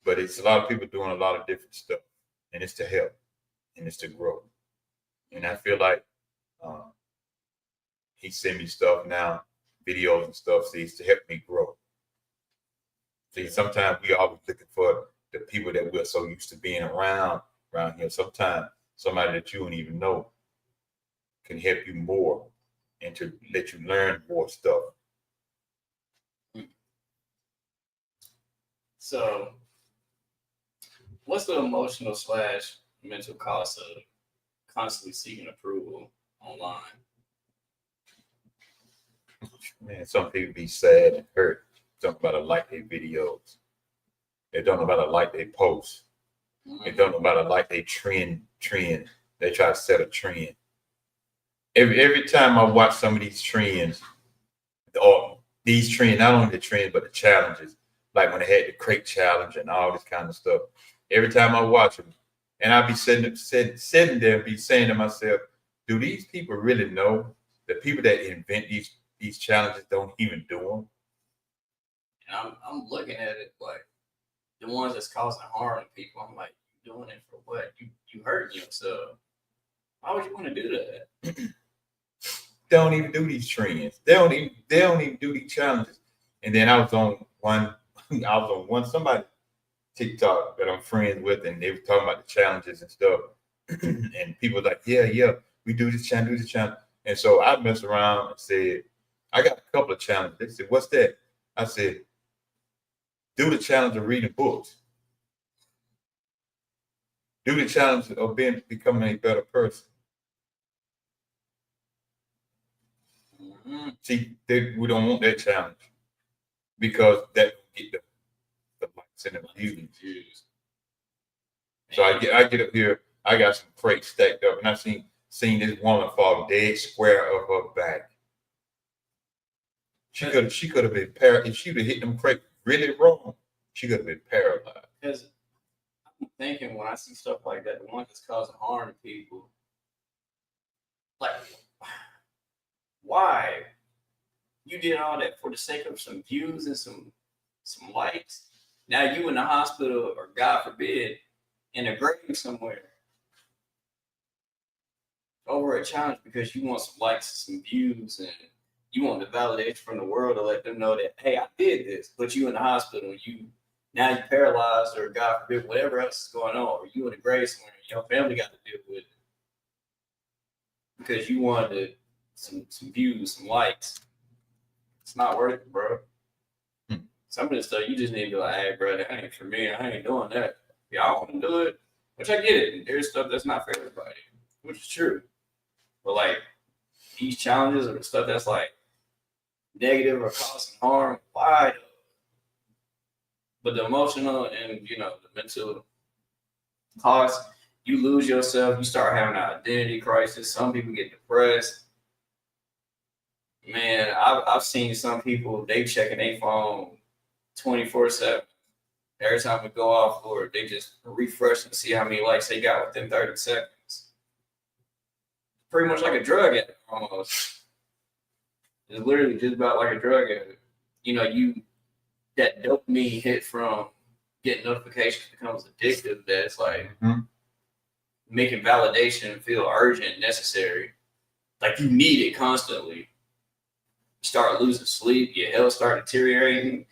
But it's a lot of people doing a lot of different stuff, and it's to help, and it's to grow. And I feel like he send me stuff now, videos and stuff, so it's to help me grow. See, sometimes we always looking for the people that we're so used to being around here. Sometimes somebody that you don't even know can help you more and to let you learn more stuff. So, what's the emotional / mental cost of constantly seeking approval online? Man, some people be sad and hurt. Talking about like their videos. They don't know about like they post. They don't know about like they trend. They try to set a trend. Every time I watch some of these trends, or these trends, not only the trends, but the challenges, like when they had the crate challenge and all this kind of stuff. Every time I watch them, and I'll be sitting there and be saying to myself, do these people really know the people that invent these challenges don't even do them? And I'm looking at it like the ones that's causing harm to people. I'm like, you doing it for what? You hurting yourself. Why would you want to do that? They don't even do these trends. They don't even do these challenges. And then I was on one somebody TikTok that I'm friends with, and they were talking about the challenges and stuff. And people were like, yeah, we do this challenge, And so I messed around and said, I got a couple of challenges. They said, what's that? I said, do the challenge of reading books. Do the challenge of becoming a better person. Mm-hmm. See, we don't want that challenge because that will get the likes and the views. So I get up here, I got some crates stacked up, and I seen this woman fall dead square of her back. She could have been paralyzed. If she would have hit them crack really wrong, she could have been paralyzed. Because I'm thinking when I see stuff like that, the one that's causing harm to people, like, why? You did all that for the sake of some views and some likes. Now you in the hospital, or God forbid, in a grave somewhere over a challenge because you want some likes, some views, and you want the validation from the world to let them know that, hey, I did this. But you in the hospital, and now you're paralyzed, or God forbid, whatever else is going on, or you in a grave somewhere, and your family got to deal with it because you wanted some views, some likes. It's not worth it, bro. Some of this stuff you just need to be like, hey, bro, that ain't for me. I ain't doing that. Y'all want to do it, which I get it. There's stuff that's not for everybody, which is true. But like these challenges or the stuff that's like negative or causing harm, why? But the emotional and the mental cost, you lose yourself. You start having an identity crisis. Some people get depressed. Man, I've seen some people, they checking their phone 24/7. Every time we go off, or they just refresh and see how many likes they got within 30 seconds. Pretty much like a drug addict almost. It's literally just about like a drug addict. That dopamine hit from getting notifications becomes addictive, that it's like making validation feel urgent, necessary. Like you need it constantly. You start losing sleep, your health start deteriorating.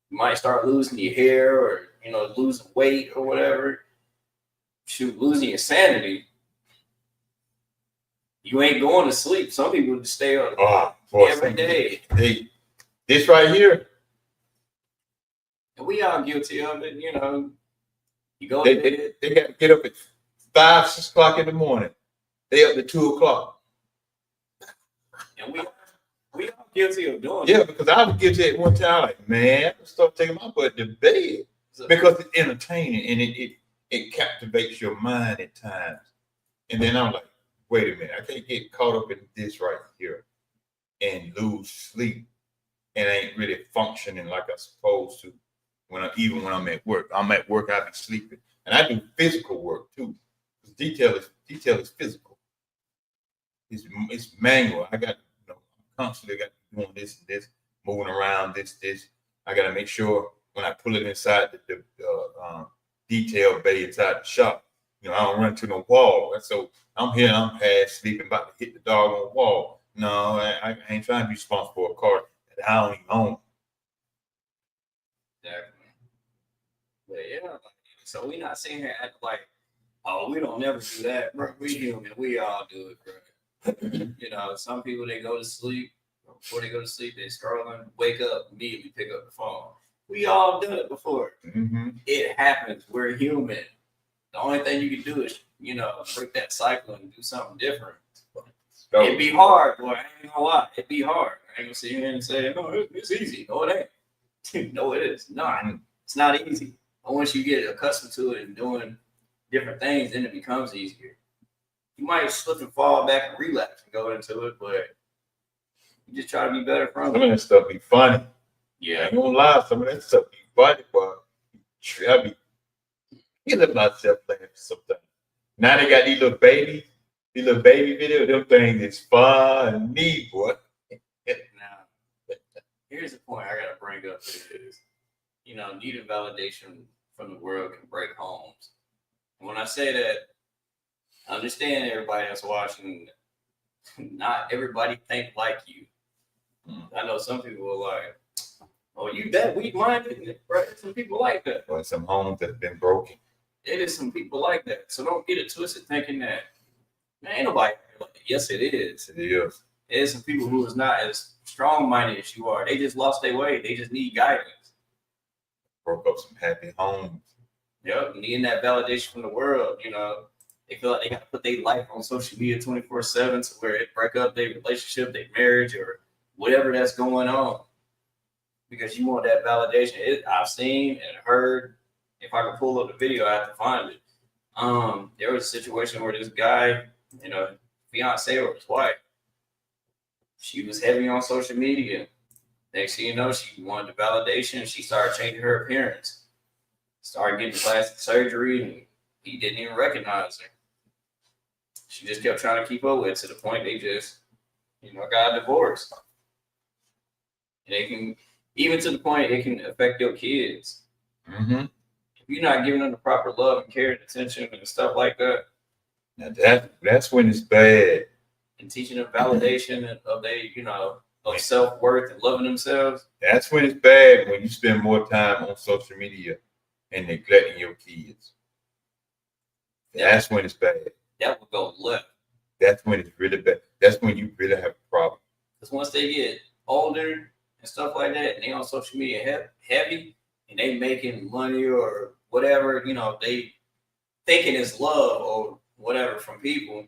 You might start losing your hair, or losing weight or whatever. Shoot, losing your sanity. You ain't going to sleep. Some people just stay on every day. This right here. And we all guilty of it, You go They got to get up at 5, 6 o'clock in the morning. They up to 2 o'clock. And we all guilty of doing it. Because I was guilty at one time. Like, man, I start taking my butt to bed because it's entertaining and it captivates your mind at times. And then I'm like, wait a minute, I can't get caught up in this right here and lose sleep and ain't really functioning like I'm supposed to. Even when I'm at work, I be sleeping, and I do physical work too. Detail is physical. It's manual. I got constantly got doing this and this, moving around this. I got to make sure when I pull it inside the detail bay inside the shop, I don't run to no wall. And so I'm here, I'm half sleeping, about to hit the doggone wall. No, I ain't trying to be responsible for a car that I don't even own. Exactly. But yeah, so we not sitting here acting like, oh, we don't never do that, bro. We human, we all do it, bro. Some people, they go to sleep. Before they go to sleep, they scrolling, wake up, immediately pick up the phone. We all done it before. It happens. We're human. The only thing you can do is, break that cycle and do something different. It'd be hard, boy. I ain't gonna lie. It'd be hard. I ain't gonna sit here and say, no, it's easy. No, it ain't. No, it is not. It's not easy. But once you get accustomed to it and doing different things, then it becomes easier. You might slip and fall back and relapse and go into it, but you just try to be better from it. Some of that stuff be funny. Yeah. I ain't gonna lie, some of that stuff be funny, but I be killing myself laughing sometimes. Now they got these little baby videos. Them things is funny, boy. Now, here's the point I gotta bring up is, needing validation from the world can break homes. And when I say that, I understand everybody that's watching. Not everybody think like you. I know some people are like, "Oh, you that weak-minded?" Right? Some people like that. Well, some homes that have been broken. It is some people like that. So don't get it twisted thinking that, man, ain't nobody like that. Yes, it is. It is. There's some people who is not as strong-minded as you are. They just lost their way. They just need guidance. Broke up some happy homes. Yep, needing that validation from the world. They feel like they got to put their life on social media 24/7 to where it break up their relationship, their marriage, or whatever that's going on. Because you want that validation. I've seen and heard. If I can pull up the video, I have to find it. There was a situation where this guy, fiance or his wife, She was heavy on social media. Next thing you know, she wanted the validation. She started changing her appearance. Started getting plastic surgery, and he didn't even recognize her. She just kept trying to keep up with it to the point they just, got divorced. And they can, even to the point it can affect your kids. Mm-hmm. If you're not giving them the proper love and care and attention and stuff like that, Now that's when it's bad. and teaching them validation of they, of self-worth and loving themselves. That's when it's bad, when you spend more time on social media and neglecting your kids. That's when it's bad. That would go left. That's when it's really bad. That's when you really have a problem. Because once they get older and stuff like that, and they on social media heavy, and they making money or whatever, they thinking it's love or whatever from people,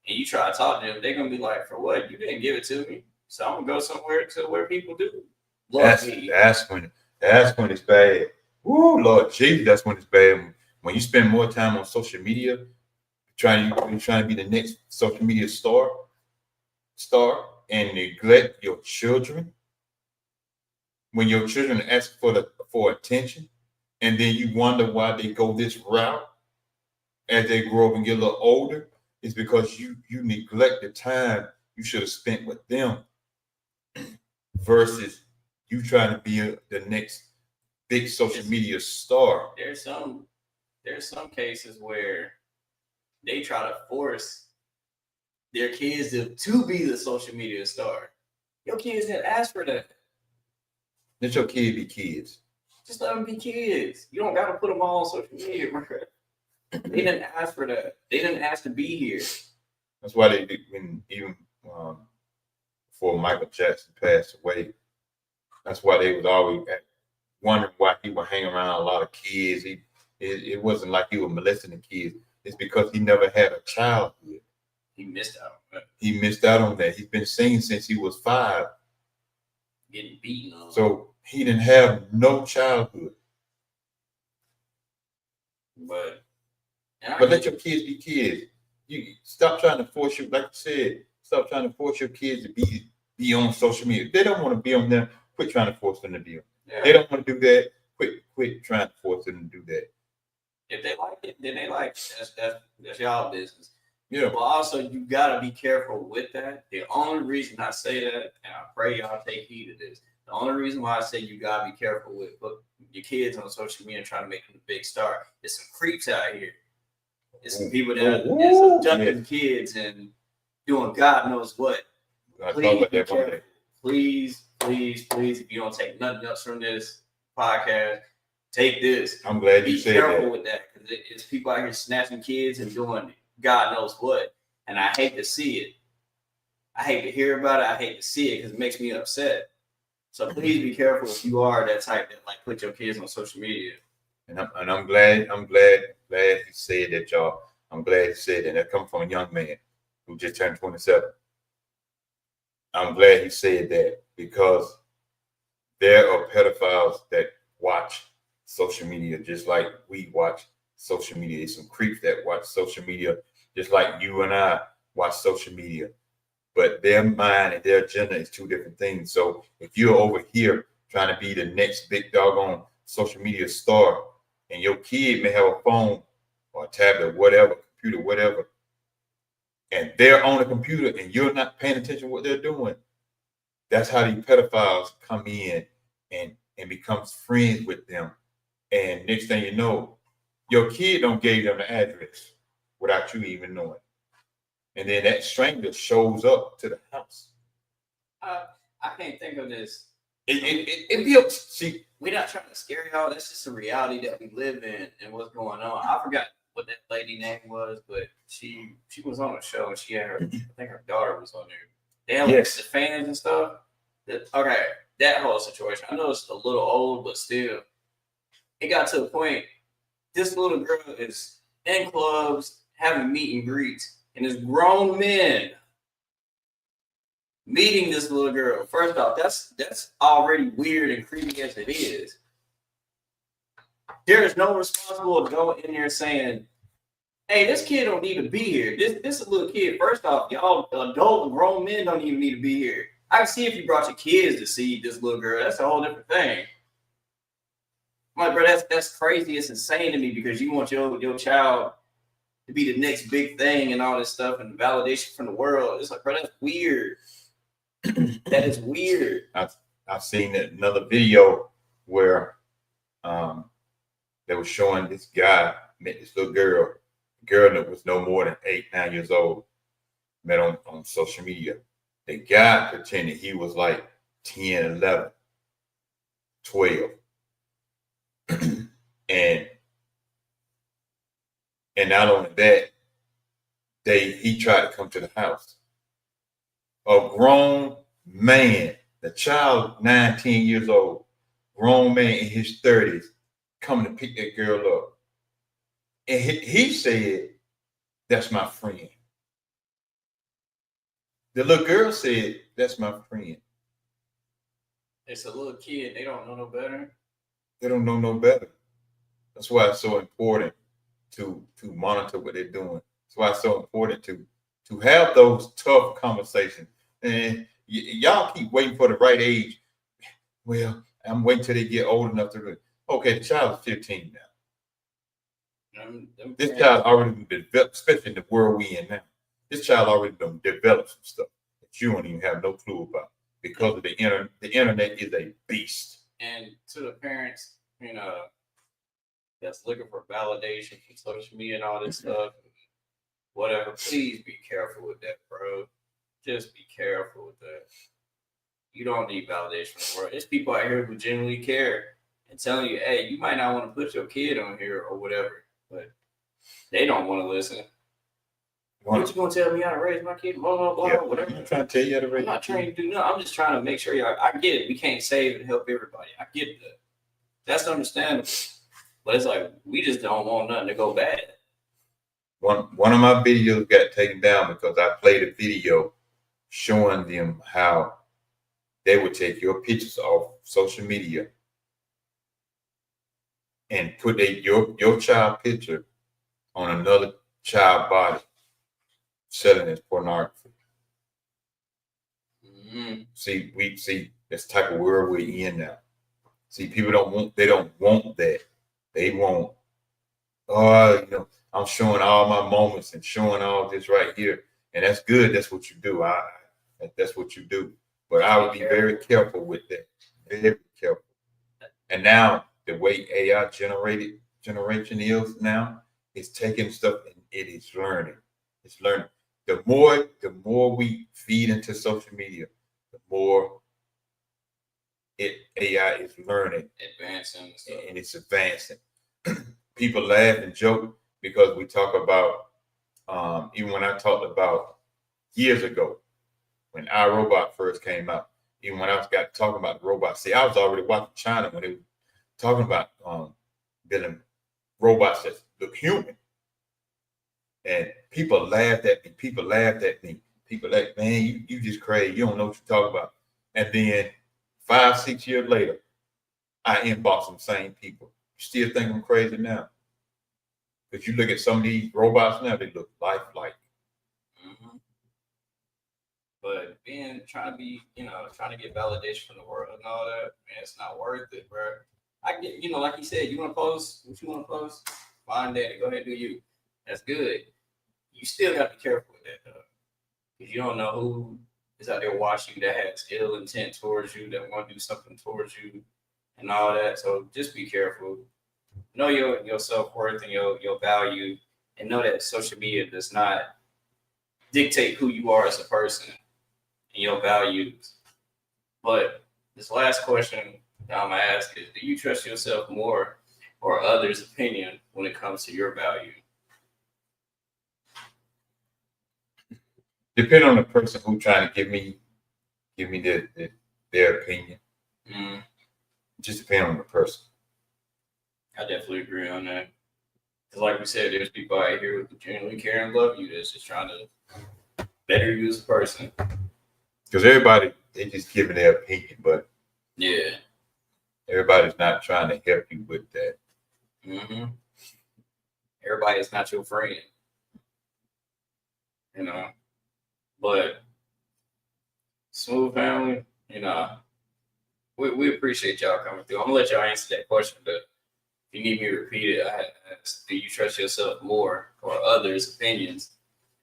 and you try to talk to them, they're gonna be like, "For what? You didn't give it to me, so I'm gonna go somewhere to where people do love me." That's when it's bad. Woo, Lord Jesus, that's when it's bad. When you spend more time on social media, trying to be the next social media star, and neglect your children. When your children ask for attention, and then you wonder why they go this route as they grow up and get a little older, is because you neglect the time you should have spent with them versus you trying to be the next big social media star. There's some cases where they try to force their kids to be the social media star. Your kids didn't ask for that. Let your kids be kids. Just let them be kids. You don't got to put them all on social media, bro. They didn't ask for that. They didn't ask to be here. That's why they did, even before Michael Jackson passed away. That's why they was always wondering why he would hang around a lot of kids. It wasn't like he was molesting the kids. It's because he never had a childhood. He missed out on that. He missed out on that. He's been singing since he was 5. Getting beaten on. So he didn't have no childhood. But let your kids be kids. You stop trying to force like you said, stop trying to force your kids to be on social media. If they don't want to be on them, quit trying to force them to be on. Yeah. They don't want to do that. Quit trying to force them to do that. If they like it, then they like it. That's y'all business. Yeah. But also, you gotta be careful with that. The only reason I say that, and I pray y'all take heed of this, the only reason why I say you gotta be careful with put your kids on social media and trying to make them a big star. There's some creeps out here. There's some people that are jumping kids and doing God knows what. Please, if you don't take nothing else from this podcast, take this. I'm glad you said that. Be careful with that, because it's people out here snatching kids and doing God knows what, and I hate to see it. I hate to hear about it. I hate to see it because it makes me upset. So please be careful if you are that type that like put your kids on social media. And I'm glad he said that, y'all. I'm glad he said that. That comes from a young man who just turned 27. I'm glad he said that, because there are pedophiles that watch social media just like we watch social media. There's some creeps that watch social media just like you and I watch social media. But their mind and their agenda is two different things. So if you're over here trying to be the next big doggone social media star, and your kid may have a phone or a tablet, whatever, computer, whatever, and they're on a computer and you're not paying attention to what they're doing, that's how these pedophiles come in and becomes friends with them. And next thing you know, your kid don't give them the address without you even knowing. And then that stranger shows up to the house. I can't think of this. It built. See, we're not trying to scare y'all. That's just the reality that we live in and what's going on. I forgot what that lady name was, but she was on a show and she had her. I think her daughter was on there. They had like the fans and stuff. That whole situation. I know it's a little old, but still, it got to a point. This little girl is in clubs having meet and greets, and there's grown men meeting this little girl. First off, that's already weird and creepy as it is. There is no responsible adult in there saying, "Hey, this kid don't need to be here. This is a little kid." First off, y'all adult grown men don't even need to be here. I can see if you brought your kids to see this little girl. That's a whole different thing. I'm like, bro, that's crazy. It's insane to me because you want your child to be the next big thing and all this stuff and validation from the world. It's like, bro, that's weird. That is weird. I've seen another video where they were showing this guy met this little girl that was no more than 8, 9 years old, met on social media. The guy pretended he was like 10, 11, 12. and not only that, he tried to come to the house. A grown man, the child 9, 10 years old, grown man in his 30s, coming to pick that girl up. And he said, "That's my friend." The little girl said, "That's my friend." It's a little kid. They don't know no better. They don't know no better. That's why it's so important to monitor what they're doing. That's why it's so important to have those tough conversations. And y'all keep waiting for the right age. Well, I'm waiting till they get old enough to. Okay, the child's 15 now. This child already developed, especially in the world we in now. This child already done developed some stuff that you don't even have no clue about because of the internet. The internet is a beast. And to the parents, that's looking for validation from social media and all this stuff, whatever, please be careful with that, bro. Just be careful with that. You don't need validation from the world. There's people out here who genuinely care and telling you, hey, you might not want to put your kid on here or whatever, but they don't want to listen. What you gonna tell me how to raise my kid? Blah blah blah. Yeah, whatever. I'm trying to tell you how to raise. I'm not trying to do nothing. I'm just trying to make sure I get it. We can't save and help everybody. I get that. That's understandable. But it's like we just don't want nothing to go bad. One of my videos got taken down because I played a video showing them how they would take your pictures off social media and put your child picture on another child body, selling as pornography. Mm-hmm. See this type of world we're in now. See, people don't want that. They want, I'm showing all my moments and showing all this right here. And that's good. That's what you do. That's what you do. But I would be very careful with that. Very careful. And now the way AI generation is now, it's taking stuff and it is learning. It's learning. The more we feed into social media, the more AI is learning, advancing, and it's advancing. People laugh and joke because we talk about, even when I talked about years ago when iRobot first came out, even when I got talking about the robots. See, I was already watching China when they were talking about building robots that look human. And people laughed at me. People like, man, you just crazy. You don't know what you're talking about. And then 5, 6 years later, I inbox some same people. You still think I'm crazy now? Because you look at some of these robots now, they look lifelike. Mm-hmm. But trying to get validation from the world and all that, man, it's not worth it, bro. I get, like you said, you want to post what you want to post, fine, daddy, go ahead and do you. That's good. You still got to be careful with that, though, because you don't know who is out there watching you that has ill intent towards you, that want to do something towards you, and all that. So just be careful. Know your self-worth and your value, and know that social media does not dictate who you are as a person and your values. But this last question that I'm gonna ask is: do you trust yourself more or others' opinion when it comes to your value? Depending on the person who's trying to give me their opinion. Mm. Just depending on the person. I definitely agree on that. Because like we said, there's people out here who genuinely care and love you that's just trying to better you as a person. Because everybody, they just giving their opinion, but yeah, everybody's not trying to help you with that. Mm-hmm. Everybody is not your friend. But Smooth family, we appreciate y'all coming through. I'm gonna let y'all answer that question, but if you need me to repeat it, I asked, do you trust yourself more or others' opinions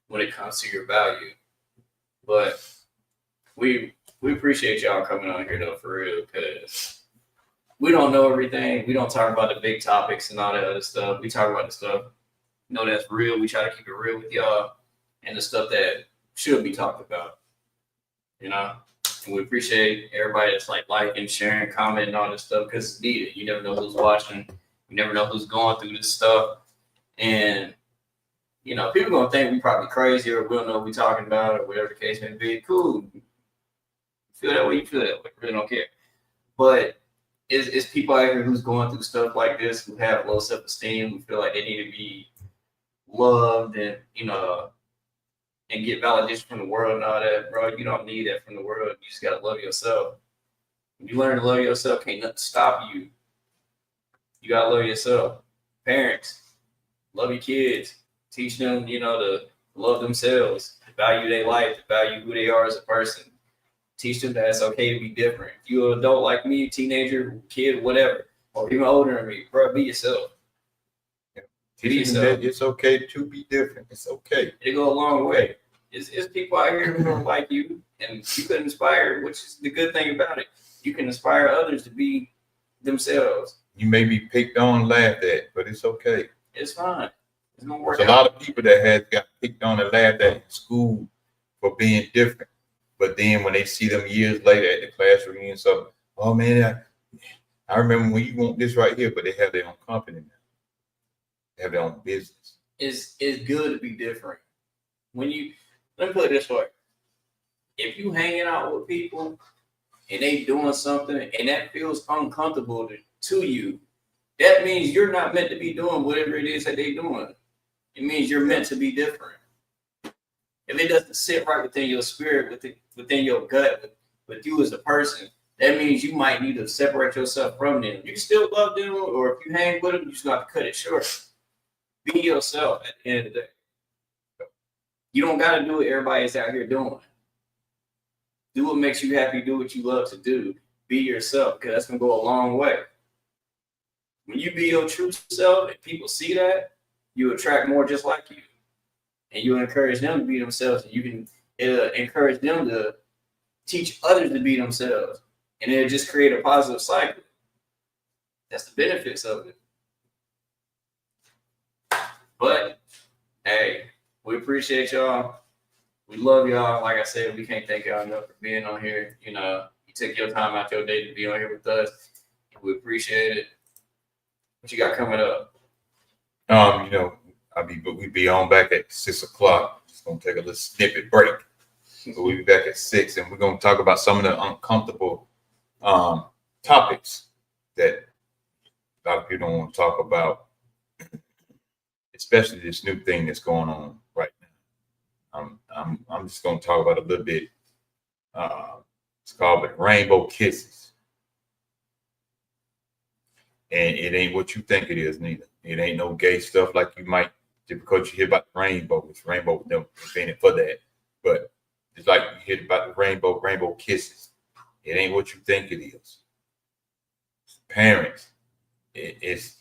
when it comes to your value? But we appreciate y'all coming on here though, for real, because we don't know everything. We don't talk about the big topics and all that other stuff. We talk about the stuff, that's real. We try to keep it real with y'all and the stuff that should be talked about, you know. And we appreciate everybody that's like liking, sharing, commenting, all this stuff because it's needed. You never know who's watching. You never know who's going through this stuff. And, people gonna think we probably crazy or we don't know what we're talking about or whatever the case may be. Cool. Feel that way, you feel that way. Really don't care. But it's people out here who's going through stuff like this, who have low self-esteem, who feel like they need to be loved and, and get validation from the world and all that, bro. You don't need that from the world. You just gotta love yourself. When you learn to love yourself, can't nothing stop you. You gotta love yourself. Parents, love your kids. Teach them, to love themselves, to value their life, to value who they are as a person. Teach them that it's okay to be different. If you're an adult like me, teenager, kid, whatever, or even older than me, bro, be yourself. Teach them that it's okay to be different. It's okay. It go a long way. It's people out here who don't like you, and you can inspire, which is the good thing about it. You can inspire others to be themselves. You may be picked on, laughed at, but it's okay. It's fine. It's gonna work. There's a lot of people that got picked on and laughed at in school for being different. But then when they see them years later at the class reunion, so, oh man, I remember when you want this right here, but they have their own company now. They have their own business. It's good to be different. Let me put it this way. If you hanging out with people and they doing something and that feels uncomfortable to you, that means you're not meant to be doing whatever it is that they're doing. It means you're meant to be different. If it doesn't sit right within your spirit, within your gut, with you as a person, that means you might need to separate yourself from them. You still love them, or if you hang with them, you just got to cut it short. Be yourself at the end of the day. You don't got to do what everybody's out here doing. Do what makes you happy. Do what you love to do. Be yourself, because that's going to go a long way. When you be your true self and people see that, you attract more just like you. And you encourage them to be themselves, and you can encourage them to teach others to be themselves. And it'll just create a positive cycle. That's the benefits of it. But, hey, we appreciate y'all. We love y'all. Like I said, we can't thank y'all enough for being on here. You took your time out your day to be on here with us. We appreciate it. What you got coming up? We'd be on back at 6:00. Just gonna take a little snippet break. But we'll be back at 6, and we're gonna talk about some of the uncomfortable topics that a lot of people don't want to talk about, especially this new thing that's going on right now. I'm just gonna talk about a little bit. It's called rainbow kisses, and it ain't what you think it is neither. It ain't no gay stuff like you might, just because you hear about the rainbow. It's rainbow, them invented for that. But it's like you hear about the rainbow kisses. It ain't what you think it is. Parents, it's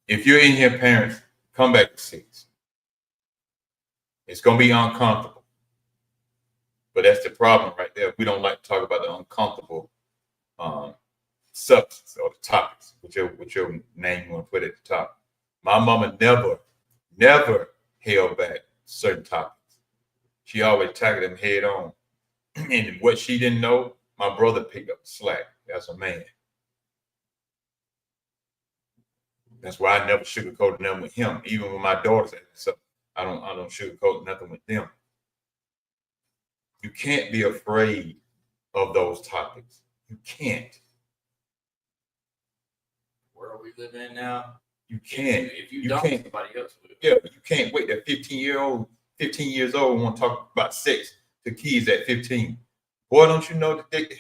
if you're in here, parents, come back to 6. It's gonna be uncomfortable. But that's the problem right there. We don't like to talk about the uncomfortable substance or the topics, whichever name you want to put at the top. My mama never held back certain topics. She always tackled them head on. And what she didn't know, my brother picked up the slack as a man. That's why I never sugarcoated them with him. Even with my daughters, so I don't sugarcoat nothing with them. You can't be afraid of those topics. You can't. Where we live in now, you can't. If you don't, can't. Somebody else will. Yeah, but you can't wait. That 15 years old want to talk about sex to kids at 15. Boy, don't you know that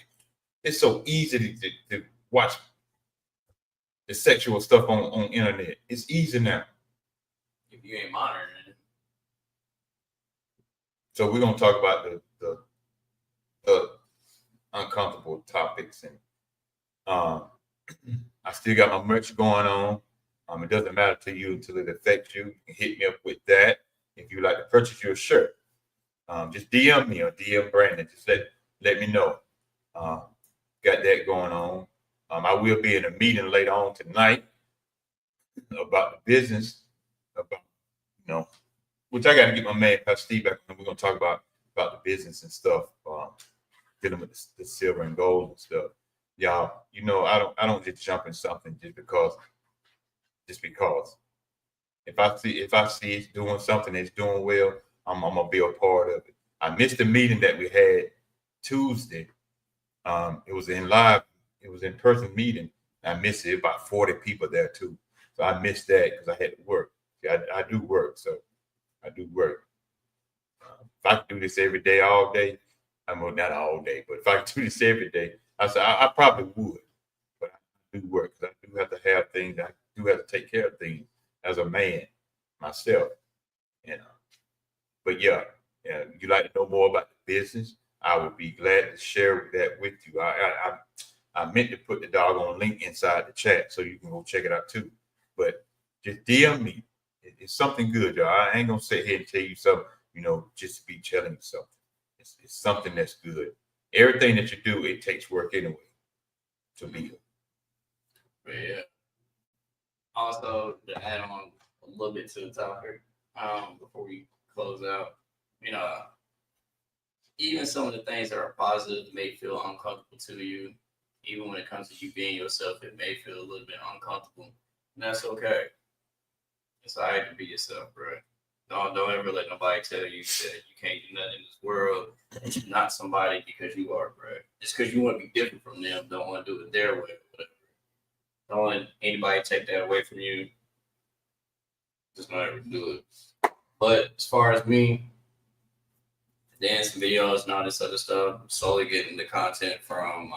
it's so easy to watch the sexual stuff on internet. It's easy now. If you ain't monitoring it. So we're gonna talk about the uncomfortable topics. And I still got my merch going on. It doesn't matter to you until it affects you. You can hit me up with that. If you like to purchase your shirt, just DM me or DM Brandon. Just let me know. Got that going on. I will be in a meeting later on tonight about the business, about which I got to get my man Pastor Steve back on. We're gonna talk about the business and stuff, dealing with the silver and gold and stuff. Y'all, I don't just jump in something just because. If I see it's doing something that's doing well, I'm gonna be a part of it. I missed the meeting that we had Tuesday. It was in person meeting. I missed it. About 40 people there too. So I missed that because I had to work. See, I do work, so I do work. If I could do this every day, all day, not all day, but if I could do this every day, I probably would. But I do work because I do have to have things. I do have to take care of things as a man myself. But yeah, you like to know more about the business, I would be glad to share that with you. I meant to put the doggone link inside the chat so you can go check it out too. But just DM me. It's something good, y'all. I ain't gonna sit here and tell you something, just to be telling you something. It's something that's good. Everything that you do, it takes work anyway to be. But yeah. Also, to add on a little bit to the topic, before we close out, even some of the things that are positive may feel uncomfortable to you. Even when it comes to you being yourself, it may feel a little bit uncomfortable. And that's okay. It's all right to be yourself, bro. Don't ever let nobody tell you that you can't do nothing in this world, that you're not somebody, because you are, bro. Just because you want to be different from them, don't want to do it their way, whatever. Don't let anybody take that away from you. Just don't ever do it. But as far as me, dancing videos and all this other stuff, I'm slowly getting the content from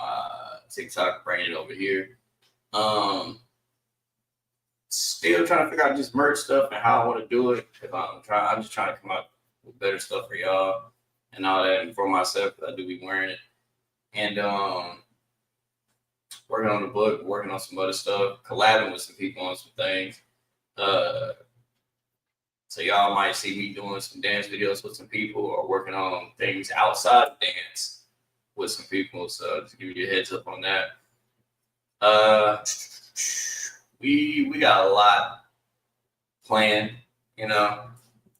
TikTok, bringing it over here. Still trying to figure out just merch stuff and how I want to do it. I'm just trying to come up with better stuff for y'all and all that, and for myself, because I do be wearing it. And working on the book, working on some other stuff, collabing with some people on some things. So y'all might see me doing some dance videos with some people, or working on things outside of dance with some people. So just give you a heads up on that. We got a lot planned,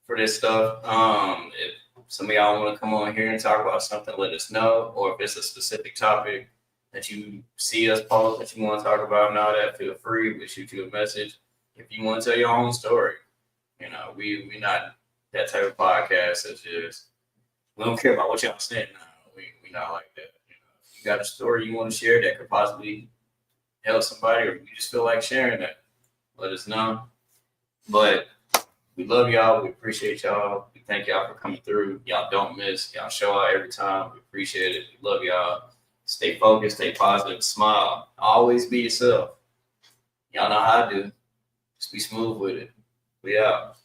for this stuff. If some of y'all want to come on here and talk about something, let us know. Or if it's a specific topic that you see us post that you want to talk about and all that, feel free. We'll shoot you a message. If you want to tell your own story, we not that type of podcast that's just, we don't care about what y'all saying. No, we not like that. If you got a story you want to share that could possibly help somebody, or you just feel like sharing that, let us know. But we love y'all. We appreciate y'all. We thank y'all for coming through. Y'all don't miss. Y'all show out every time. We appreciate it. We love y'all. Stay focused, stay positive, smile. Always be yourself. Y'all know how I do. Just be smooth with it. We out.